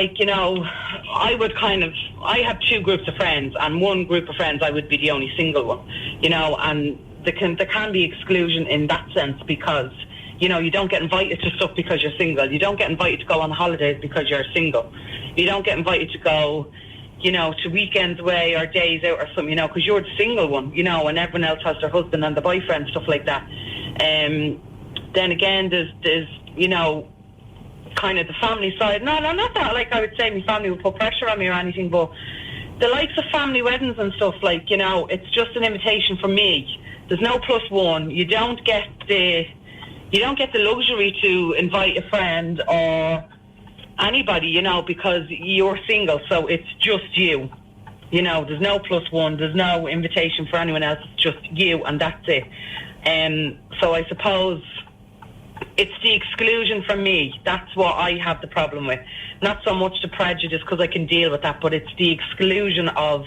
[SPEAKER 5] have two groups of friends, and one group of friends I would be the only single one, and there can be exclusion in that sense because, you don't get invited to stuff because you're single. You don't get invited to go on holidays because you're single. You don't get invited to go, to weekends away or days out or something, because you're the single one, and everyone else has their husband and the boyfriend, stuff like that. Then again, there's kind of the family side. No, not that. Like, I would say my family would put pressure on me or anything, but the likes of family weddings and stuff, it's just an invitation from me. There's no plus one. You don't get the luxury to invite a friend or anybody, because you're single, so it's just you. There's no plus one, there's no invitation for anyone else, it's just you, and that's it. So I suppose it's the exclusion from me. That's what I have the problem with. Not so much the prejudice, because I can deal with that, but it's the exclusion of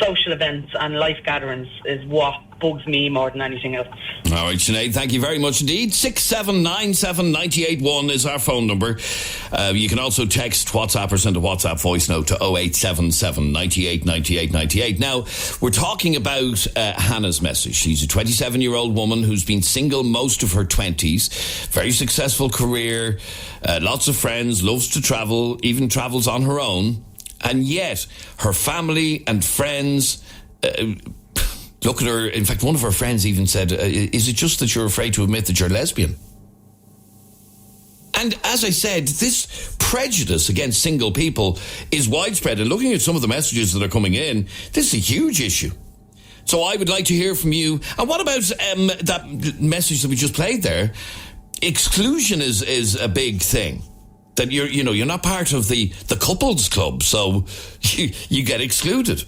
[SPEAKER 5] social events and life gatherings is what bugs me more than anything else.
[SPEAKER 1] All right, Sinead, thank you very much indeed. 6797 981 is our phone number. You can also text, WhatsApp, or send a WhatsApp voice note to 0877 98 98 98. Now, we're talking about Hannah's message. She's a 27-year-old woman who's been single most of her 20s. Very successful career, lots of friends, loves to travel, even travels on her own. And yet, her family and friends look at her. In fact, one of her friends even said, is it just that you're afraid to admit that you're lesbian? And as I said, this prejudice against single people is widespread. And looking at some of the messages that are coming in, this is a huge issue. So I would like to hear from you. And what about that message that we just played there? Exclusion is a big thing. that you're not part of the couples club, so you get excluded.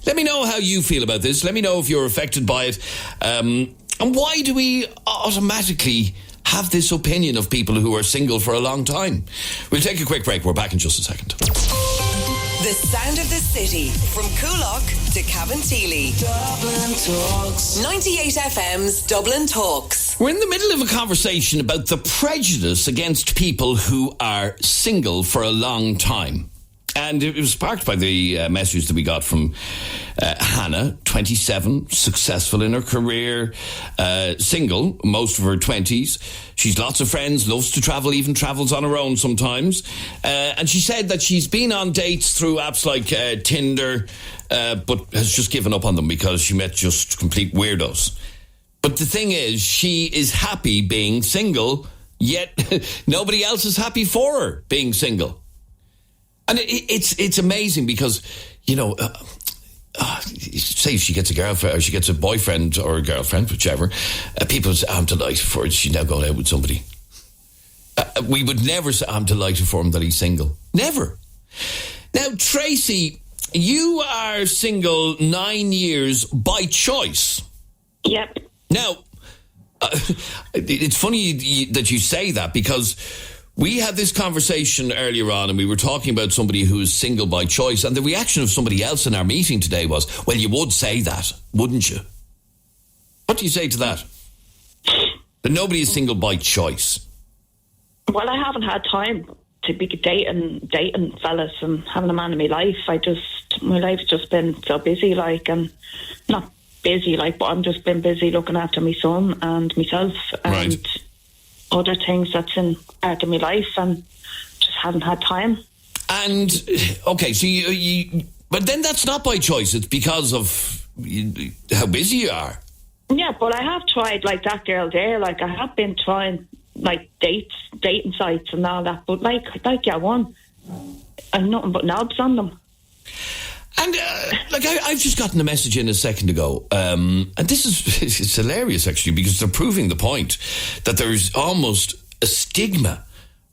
[SPEAKER 1] Let me know how you feel about this. Let me know if you're affected by it. And why do we automatically have this opinion of people who are single for a long time? We'll take a quick break. We're back in just a second.
[SPEAKER 12] The sound of the city from Coolock to Cabinteely. Dublin Talks. 98FM's Dublin Talks.
[SPEAKER 1] We're in the middle of a conversation about the prejudice against people who are single for a long time. And it was sparked by the message that we got from Hannah, 27, successful in her career, single, most of her 20s. She's lots of friends, loves to travel, even travels on her own sometimes. And she said that she's been on dates through apps like Tinder, but has just given up on them because she met just complete weirdos. But the thing is, she is happy being single, yet nobody else is happy for her being single. And it's amazing because, say she gets a girlfriend or she gets a boyfriend or a girlfriend, whichever, people say, I'm delighted for it. She's now going out with somebody. We would never say, I'm delighted for him that he's single. Never. Now, Tracy, you are single 9 years by choice.
[SPEAKER 13] Yep.
[SPEAKER 1] Now, it's funny that you say that because we had this conversation earlier on and we were talking about somebody who is single by choice, and the reaction of somebody else in our meeting today was, well, you would say that, wouldn't you? What do you say to that? That nobody is single by choice.
[SPEAKER 13] Well, I haven't had time to be dating fellas and having a man in my life. My life's just been so busy, and not busy, but I'm just been busy looking after my son and myself and other things that's in part of my life, and just haven't had time. And
[SPEAKER 1] okay, so you but then that's not by choice. It's because of how busy you are.
[SPEAKER 13] Yeah, but I have tried that girl there. I have been trying dating sites and all that. But one, I've nothing but knobs on them.
[SPEAKER 1] And I've just gotten a message in a second ago, and this it's hilarious actually, because they're proving the point that there's almost a stigma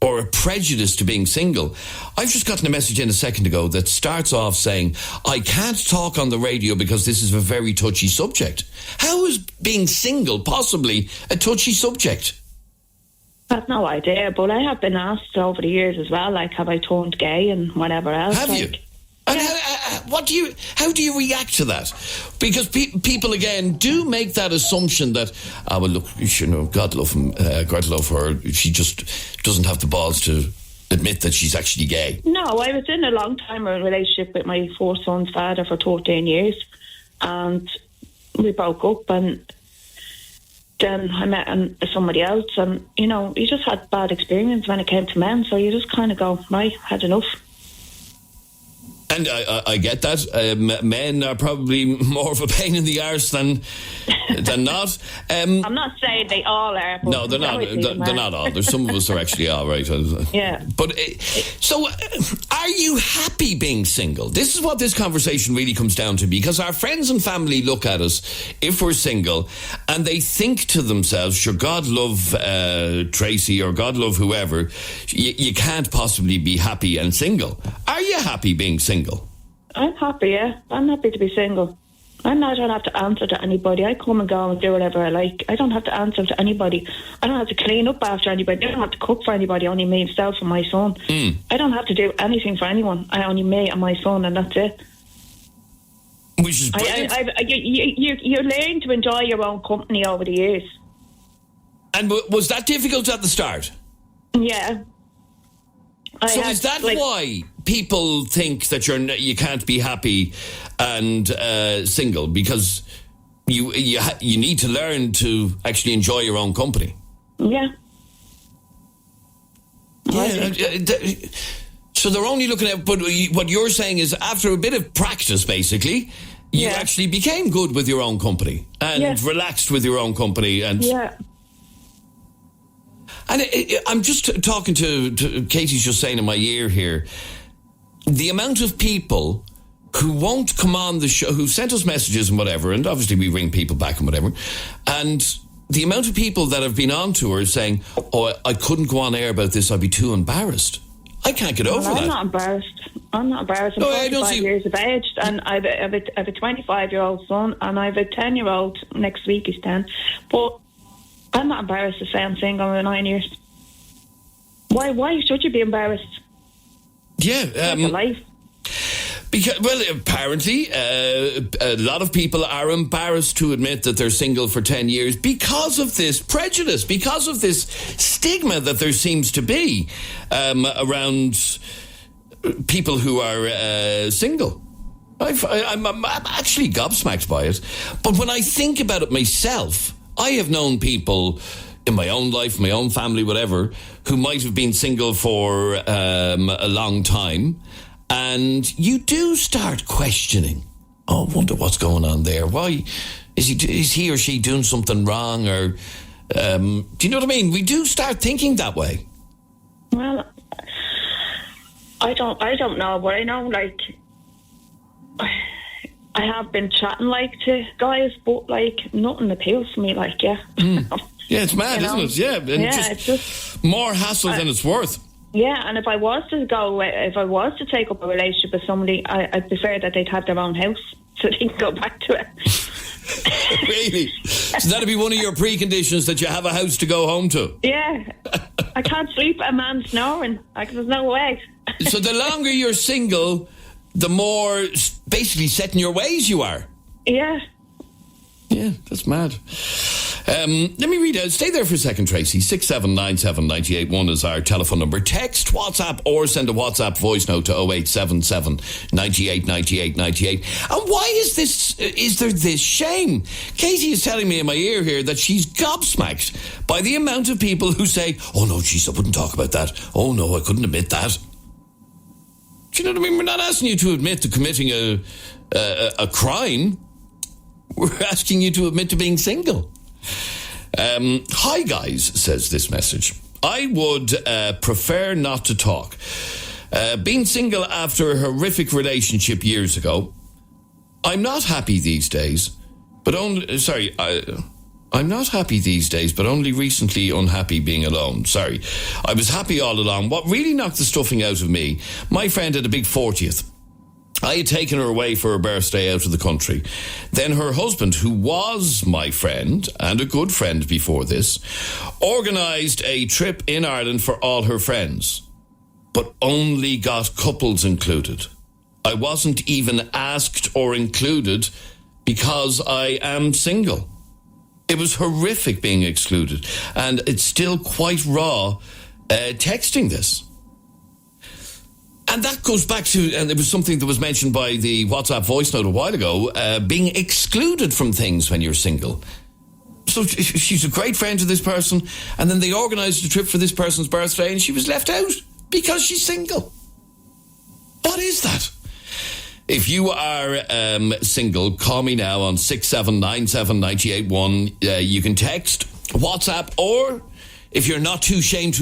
[SPEAKER 1] or a prejudice to being single. I've just gotten a message in a second ago that starts off saying, I can't talk on the radio because this is a very touchy subject. How is being single possibly a touchy subject?
[SPEAKER 13] I've no idea, but I have been asked over the years as well, have I turned gay and whatever else.
[SPEAKER 1] Have you? And how do you react to that? Because people again do make that assumption that, well, look, God love him, God love her. She just doesn't have the balls to admit that she's actually gay.
[SPEAKER 13] No, I was in a long time relationship with my 4 sons' father for 13 years, and we broke up, and then I met somebody else, and you just had bad experience when it came to men, so you just kind of go, right, had enough.
[SPEAKER 1] And I get that. Men are probably more of a pain in the arse than not.
[SPEAKER 13] I'm not saying they all are. But
[SPEAKER 1] no, they're not. They're not all. There's some of us are actually all right.
[SPEAKER 13] Yeah.
[SPEAKER 1] But so, are you happy being single? This is what this conversation really comes down to, because our friends and family look at us if we're single, and they think to themselves, "Sure, God love Tracy or God love whoever. You can't possibly be happy and single. Are you happy being single?"
[SPEAKER 13] I'm happy, yeah. I'm happy to be single. I don't have to answer to anybody. I come and go and do whatever I like. I don't have to answer to anybody. I don't have to clean up after anybody. I don't have to cook for anybody, only me, myself and my son. I don't have to do anything for anyone. Only me and my son, and that's it.
[SPEAKER 1] Which is brilliant.
[SPEAKER 13] You learn to enjoy your own company over the years.
[SPEAKER 1] And was that difficult at the start?
[SPEAKER 13] Yeah.
[SPEAKER 1] So is that why people think that you can't be happy and single, because you need to learn to actually enjoy your own company?
[SPEAKER 13] Yeah.
[SPEAKER 1] So they're only looking at, but what you're saying is after a bit of practice, basically, you actually became good with your own company and relaxed with your own company. And And I'm just talking to Katie's just saying in my ear here, the amount of people who won't come on the show, who sent us messages and whatever, and obviously we ring people back and whatever, and the amount of people that have been on to her saying, "Oh, I couldn't go on air about this. I'd be too embarrassed." I can't get over that.
[SPEAKER 2] I'm not embarrassed. I'm 45 years of age, and I have a 25-year-old son, and I have a 10-year-old next week. He's 10, but I'm not embarrassed to say I'm single in 9 years. Why should you be embarrassed?
[SPEAKER 1] Yeah,
[SPEAKER 2] That's a life.
[SPEAKER 1] Because, well, apparently, a lot of people are embarrassed to admit that they're single for 10 years because of this prejudice, because of this stigma that there seems to be around people who are single. I'm actually gobsmacked by it. But when I think about it myself, I have known people in my own life, my own family, whatever, who might have been single for a long time. And you do start questioning, I wonder what's going on there. Why is he or she doing something wrong? Or do you know what I mean? We do start thinking that way.
[SPEAKER 2] Well, I don't know, but I know, like, I have been chatting, like, to guys, but, like, nothing appeals to me, like, yeah.
[SPEAKER 1] Yeah, it's mad, isn't it? Yeah, and
[SPEAKER 2] it's just
[SPEAKER 1] more hassle than it's worth.
[SPEAKER 2] Yeah, and if I was to take up a relationship with somebody, I'd prefer that they'd have their own house so they can go back to it.
[SPEAKER 1] Really? So that'd be one of your preconditions, that you have a house to go home to?
[SPEAKER 2] Yeah. I can't sleep with a man snoring. Like, there's no way.
[SPEAKER 1] So the longer you're single, the more basically set in your ways you are.
[SPEAKER 2] Yeah.
[SPEAKER 1] Yeah, that's mad. Let me read out. Stay there for a second, Tracy. 6797 981 is our telephone number. Text, WhatsApp, or send a WhatsApp voice note to 0877 98 98 98. And why is there this shame? Katie is telling me in my ear here that she's gobsmacked by the amount of people who say, "Oh no, geez, I wouldn't talk about that. Oh no, I couldn't admit that." Do you know what I mean? We're not asking you to admit to committing a crime. We're asking you to admit to being single. Hi guys, says this message. I would prefer not to talk. Being single after a horrific relationship years ago. I'm not happy these days, but I'm not happy these days, but only recently unhappy being alone. Sorry. I was happy all along. What really knocked the stuffing out of me, my friend had a big 40th. I had taken her away for her birthday out of the country. Then her husband, who was my friend and a good friend before this, organised a trip in Ireland for all her friends, but only got couples included. I wasn't even asked or included because I am single. It was horrific being excluded, and it's still quite raw texting this. And that goes back to, and it was something that was mentioned by the WhatsApp voice note a while ago, being excluded from things when you're single. So she's a great friend to this person, and then they organised a trip for this person's birthday, and she was left out because she's single. What is that? If you are single, call me now on 6797 981. You can text, WhatsApp, or if you're not too ashamed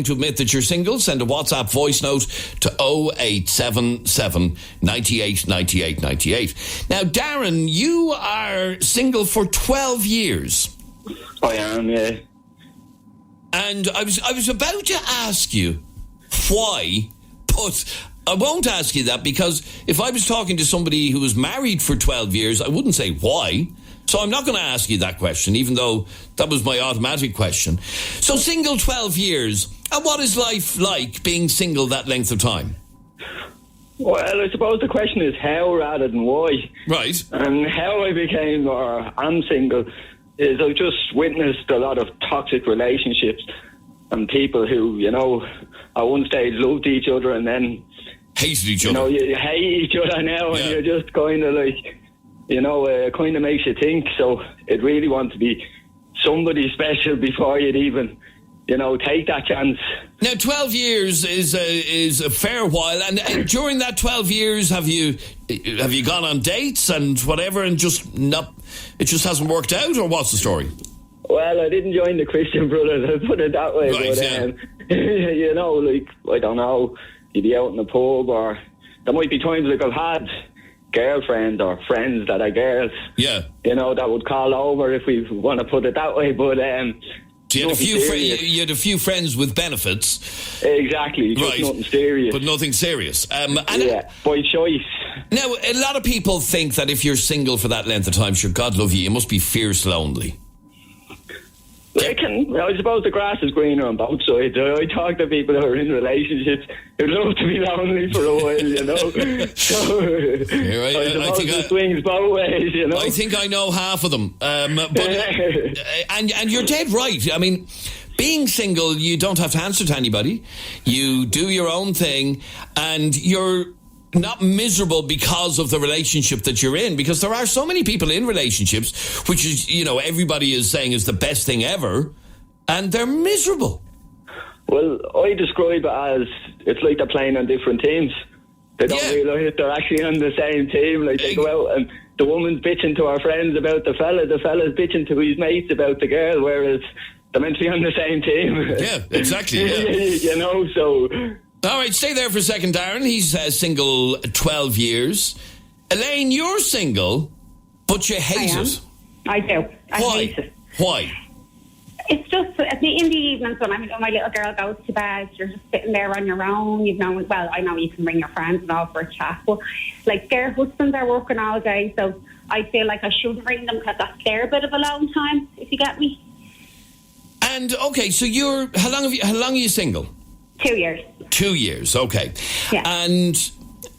[SPEAKER 1] to admit that you're single, send a WhatsApp voice note to 0877 98 98 98. Now, Darren, you are single for 12 years.
[SPEAKER 6] I am, yeah.
[SPEAKER 1] And I was about to ask you why, but I won't ask you that, because if I was talking to somebody who was married for 12 years, I wouldn't say why. So I'm not going to ask you that question, even though that was my automatic question. So single 12 years, and what is life like being single that length of time?
[SPEAKER 6] Well, I suppose the question is how rather than why.
[SPEAKER 1] Right.
[SPEAKER 6] And how I became or am single is I've just witnessed a lot of toxic relationships and people who, you know, at one stage loved each other and then
[SPEAKER 1] hated each other.
[SPEAKER 6] You know, you hate each other now, and you're just kind of like, you know, it kind of makes you think. So it really wants to be somebody special before you'd even, you know, take that chance.
[SPEAKER 1] Now, 12 years is a fair while, and during that 12 years, have you gone on dates and whatever, and it just hasn't worked out, or what's the story?
[SPEAKER 6] Well, I didn't join the Christian Brothers, I'll put it that way.
[SPEAKER 1] Right,
[SPEAKER 6] but, you know, like, I don't know, you'd be out in the pub, or there might be times like I've had girlfriend or friends that are girls.
[SPEAKER 1] Yeah.
[SPEAKER 6] You know, that would call over if we want to put it that way. But
[SPEAKER 1] so you had a few friends with benefits.
[SPEAKER 6] Exactly. Just nothing serious.
[SPEAKER 1] But nothing serious.
[SPEAKER 6] By choice.
[SPEAKER 1] Now, a lot of people think that if you're single for that length of time, sure, God love you, you must be fierce lonely.
[SPEAKER 6] I suppose the grass is greener on both sides. I talk to people who are in relationships who love to be lonely for a while, you know. So I think it swings both ways, you know.
[SPEAKER 1] I think I know half of them. But and you're dead right. I mean, being single, you don't have to answer to anybody. You do your own thing, and you're not miserable because of the relationship that you're in, because there are so many people in relationships which is, you know, everybody is saying is the best thing ever, and they're miserable.
[SPEAKER 6] Well, I describe it as it's like they're playing on different teams. They don't realise they're actually on the same team. Like, they go out and the woman's bitching to her friends about the fella's bitching to his mates about the girl, whereas they're meant to be on the same team.
[SPEAKER 1] Yeah, exactly. Yeah.
[SPEAKER 6] You know, so...
[SPEAKER 1] All right, stay there for a second, Darren. He's single 12 years. Elaine, you're single, but you hate it.
[SPEAKER 16] I do. I hate it.
[SPEAKER 1] Why?
[SPEAKER 16] It's just in the evenings when my little girl goes to bed, you're just sitting there on your own. I know you can bring your friends and all for a chat, but like their husbands are working all day, so I feel like I shouldn't bring them because that's their bit of alone time, if you get me.
[SPEAKER 1] And okay, so how long are you single?
[SPEAKER 16] 2 years.
[SPEAKER 1] 2 years, okay.
[SPEAKER 16] Yeah.
[SPEAKER 1] And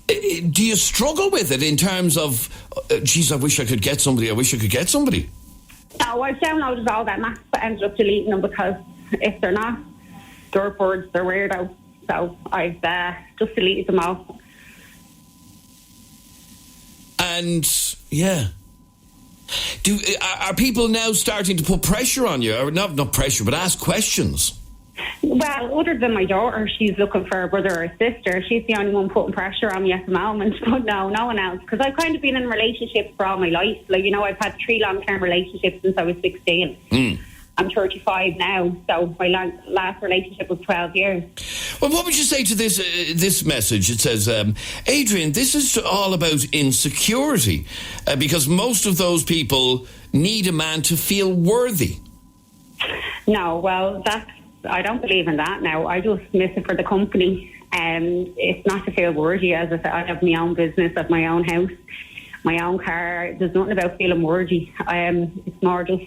[SPEAKER 1] do you struggle with it in terms of, geez, I wish I could get somebody.
[SPEAKER 16] No, I've downloaded all that maps, but ended up deleting them because if they're not dirtbirds, they're weirdos. So I've just deleted them all.
[SPEAKER 1] And, yeah. Are people now starting to put pressure on you? Or not pressure, but ask questions?
[SPEAKER 16] Well, other than my daughter, she's looking for a brother or a sister. She's the only one putting pressure on me at the moment. But no one else. Because I've kind of been in relationships for all my life. Like, you know, I've had 3 long-term relationships since I was 16. I'm 35 now, so my last relationship was 12 years.
[SPEAKER 1] Well, what would you say to this message? It says, Adrian, this is all about insecurity, because most of those people need a man to feel worthy.
[SPEAKER 16] No, well, I don't believe in that now. I just miss it for the company. It's not to feel worthy. As I said, I have my own business, I have my own house, my own car. There's nothing about feeling worthy. It's more just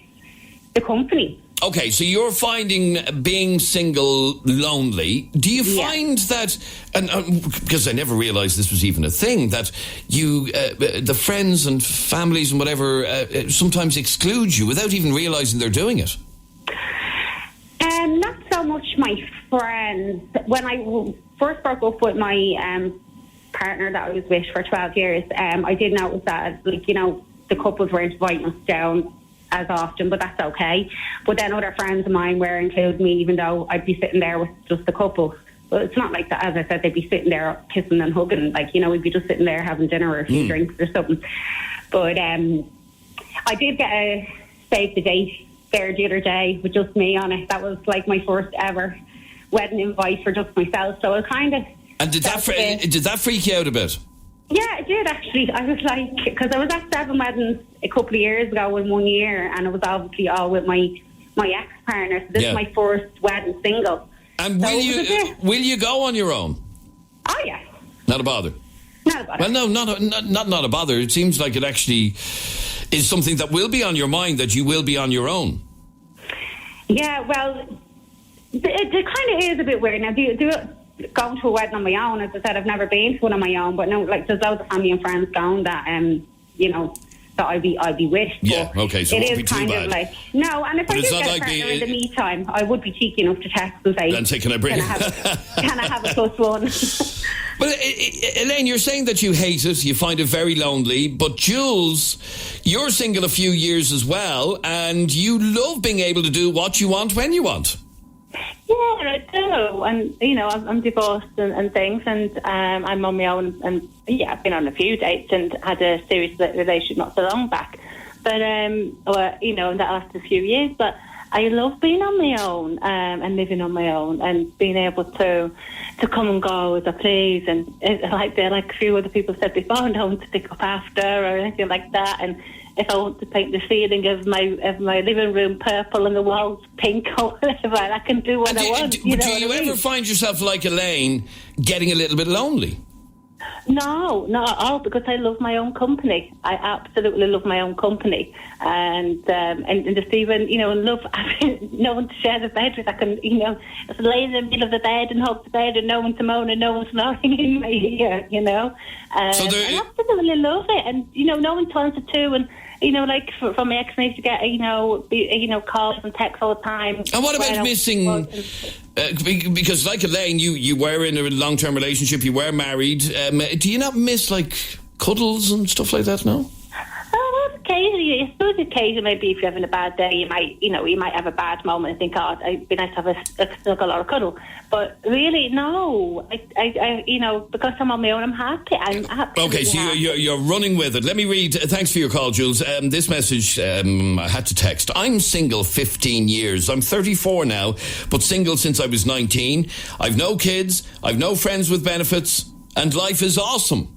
[SPEAKER 16] the company.
[SPEAKER 1] Okay, so you're finding being single lonely. Do you find that, and because I never realised this was even a thing, that you, the friends and families and whatever, sometimes exclude you without even realising they're doing it?
[SPEAKER 16] Not so much my friends. When I first broke up with my partner that I was with for 12 years, I did notice that, like, you know, the couples weren't inviting us down as often, but that's okay. But then other friends of mine were including me, even though I'd be sitting there with just the couple. But it's not like that. As I said, they'd be sitting there kissing and hugging, like, you know, we'd be just sitting there having dinner or a few drinks or something. But I did get a save the date there the other day with just me on it. That was like my first ever wedding invite for just myself. So it kind of...
[SPEAKER 1] And did that freak you out a bit?
[SPEAKER 16] Yeah, it did actually. I was like, because I was at 7 weddings a couple of years ago in 1 year, and it was obviously all with my ex-partner. So this is my first wedding single.
[SPEAKER 1] And will you go on your own?
[SPEAKER 16] Oh yeah.
[SPEAKER 1] Not a bother.
[SPEAKER 16] Not a bother.
[SPEAKER 1] Well, no, not a bother. It seems like it actually is something that will be on your mind, that you will be on your own.
[SPEAKER 16] Yeah, well, it kind of is a bit weird. Now, going to a wedding on my own, as I said, I've never been to one on my own, but no, like, there's loads of family and friends going that, you know, that I'd be with.
[SPEAKER 1] Yeah, okay, so it won't be too bad.
[SPEAKER 16] It is kind of like, no, and if I do get a partner in the meantime, I would be cheeky enough to text and say,
[SPEAKER 1] can I bring
[SPEAKER 16] can I have a +1?
[SPEAKER 1] Well, Elaine, you're saying that you hate it, you find it very lonely, but Jules, you're single a few years as well, and you love being able to do what you want when you want.
[SPEAKER 4] Yeah, I do. And, you know, I'm divorced and things, and I'm on my own. And, yeah, I've been on a few dates and had a serious relationship not so long back. But, you know, and that lasted a few years. But I love being on my own and living on my own and being able to come and go as I please. And like a few other people said before, I don't want to pick up after or anything like that. And if I want to paint the ceiling of my living room purple and the walls pink or whatever, I can do what I want.
[SPEAKER 1] Do you ever find yourself like Elaine getting a little bit lonely?
[SPEAKER 4] No, not at all, because I love my own company. I absolutely love my own company, and just even and love having no one to share the bed with. I can just lay in the middle of the bed and hug the bed, and no one to moan and no one snoring in my ear. So I absolutely love it, and no one turns it to and. From my ex, I used to get, calls and texts all the time.
[SPEAKER 1] And what about missing? Because like Elaine, you were in a long-term relationship, you were married. Do you not miss, cuddles and stuff like that, no?
[SPEAKER 4] Occasionally, I suppose occasionally, maybe if you're having a bad day, you might have a bad moment and think, oh, it'd be nice to have a snuggle or a cuddle. But really, no. I because I'm on my own, I'm happy. I'm absolutely
[SPEAKER 1] okay, so
[SPEAKER 4] happy.
[SPEAKER 1] You're running with it. Let me read. Thanks for your call, Jules. This message I had to text. I'm single 15 years. I'm 34 now, but single since I was 19. I've no kids. I've no friends with benefits, and life is awesome.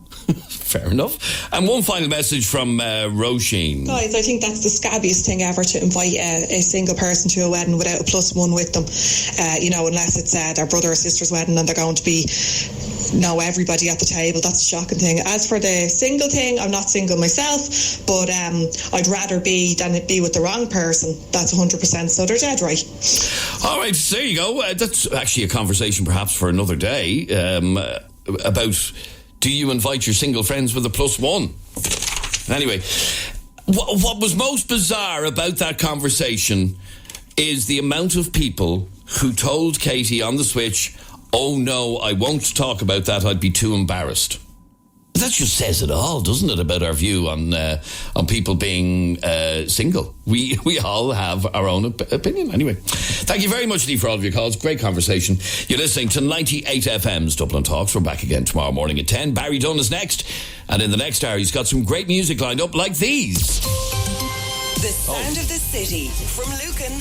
[SPEAKER 1] Fair enough. And one final message from Roisin.
[SPEAKER 7] Guys, I think that's the scabbiest thing ever, to invite a single person to a wedding without a +1 with them. Unless it's their brother or sister's wedding and they're going to be everybody at the table. That's a shocking thing. As for the single thing, I'm not single myself, but I'd rather be than it be with the wrong person. That's 100%. So they're dead right.
[SPEAKER 1] All right, there you go. That's actually a conversation perhaps for another day about... Do you invite your single friends with a +1? Anyway, what was most bizarre about that conversation is the amount of people who told Katie on the switch, oh no, I won't talk about that, I'd be too embarrassed. That just says it all, doesn't it, about our view on people being single. We all have our own opinion. Anyway, thank you very much, Lee, for all of your calls. Great conversation. You're listening to 98FM's Dublin Talks. We're back again tomorrow morning at 10. Barry Dunn is next. And in the next hour, he's got some great music lined up like these.
[SPEAKER 12] The sound of the city from Lucan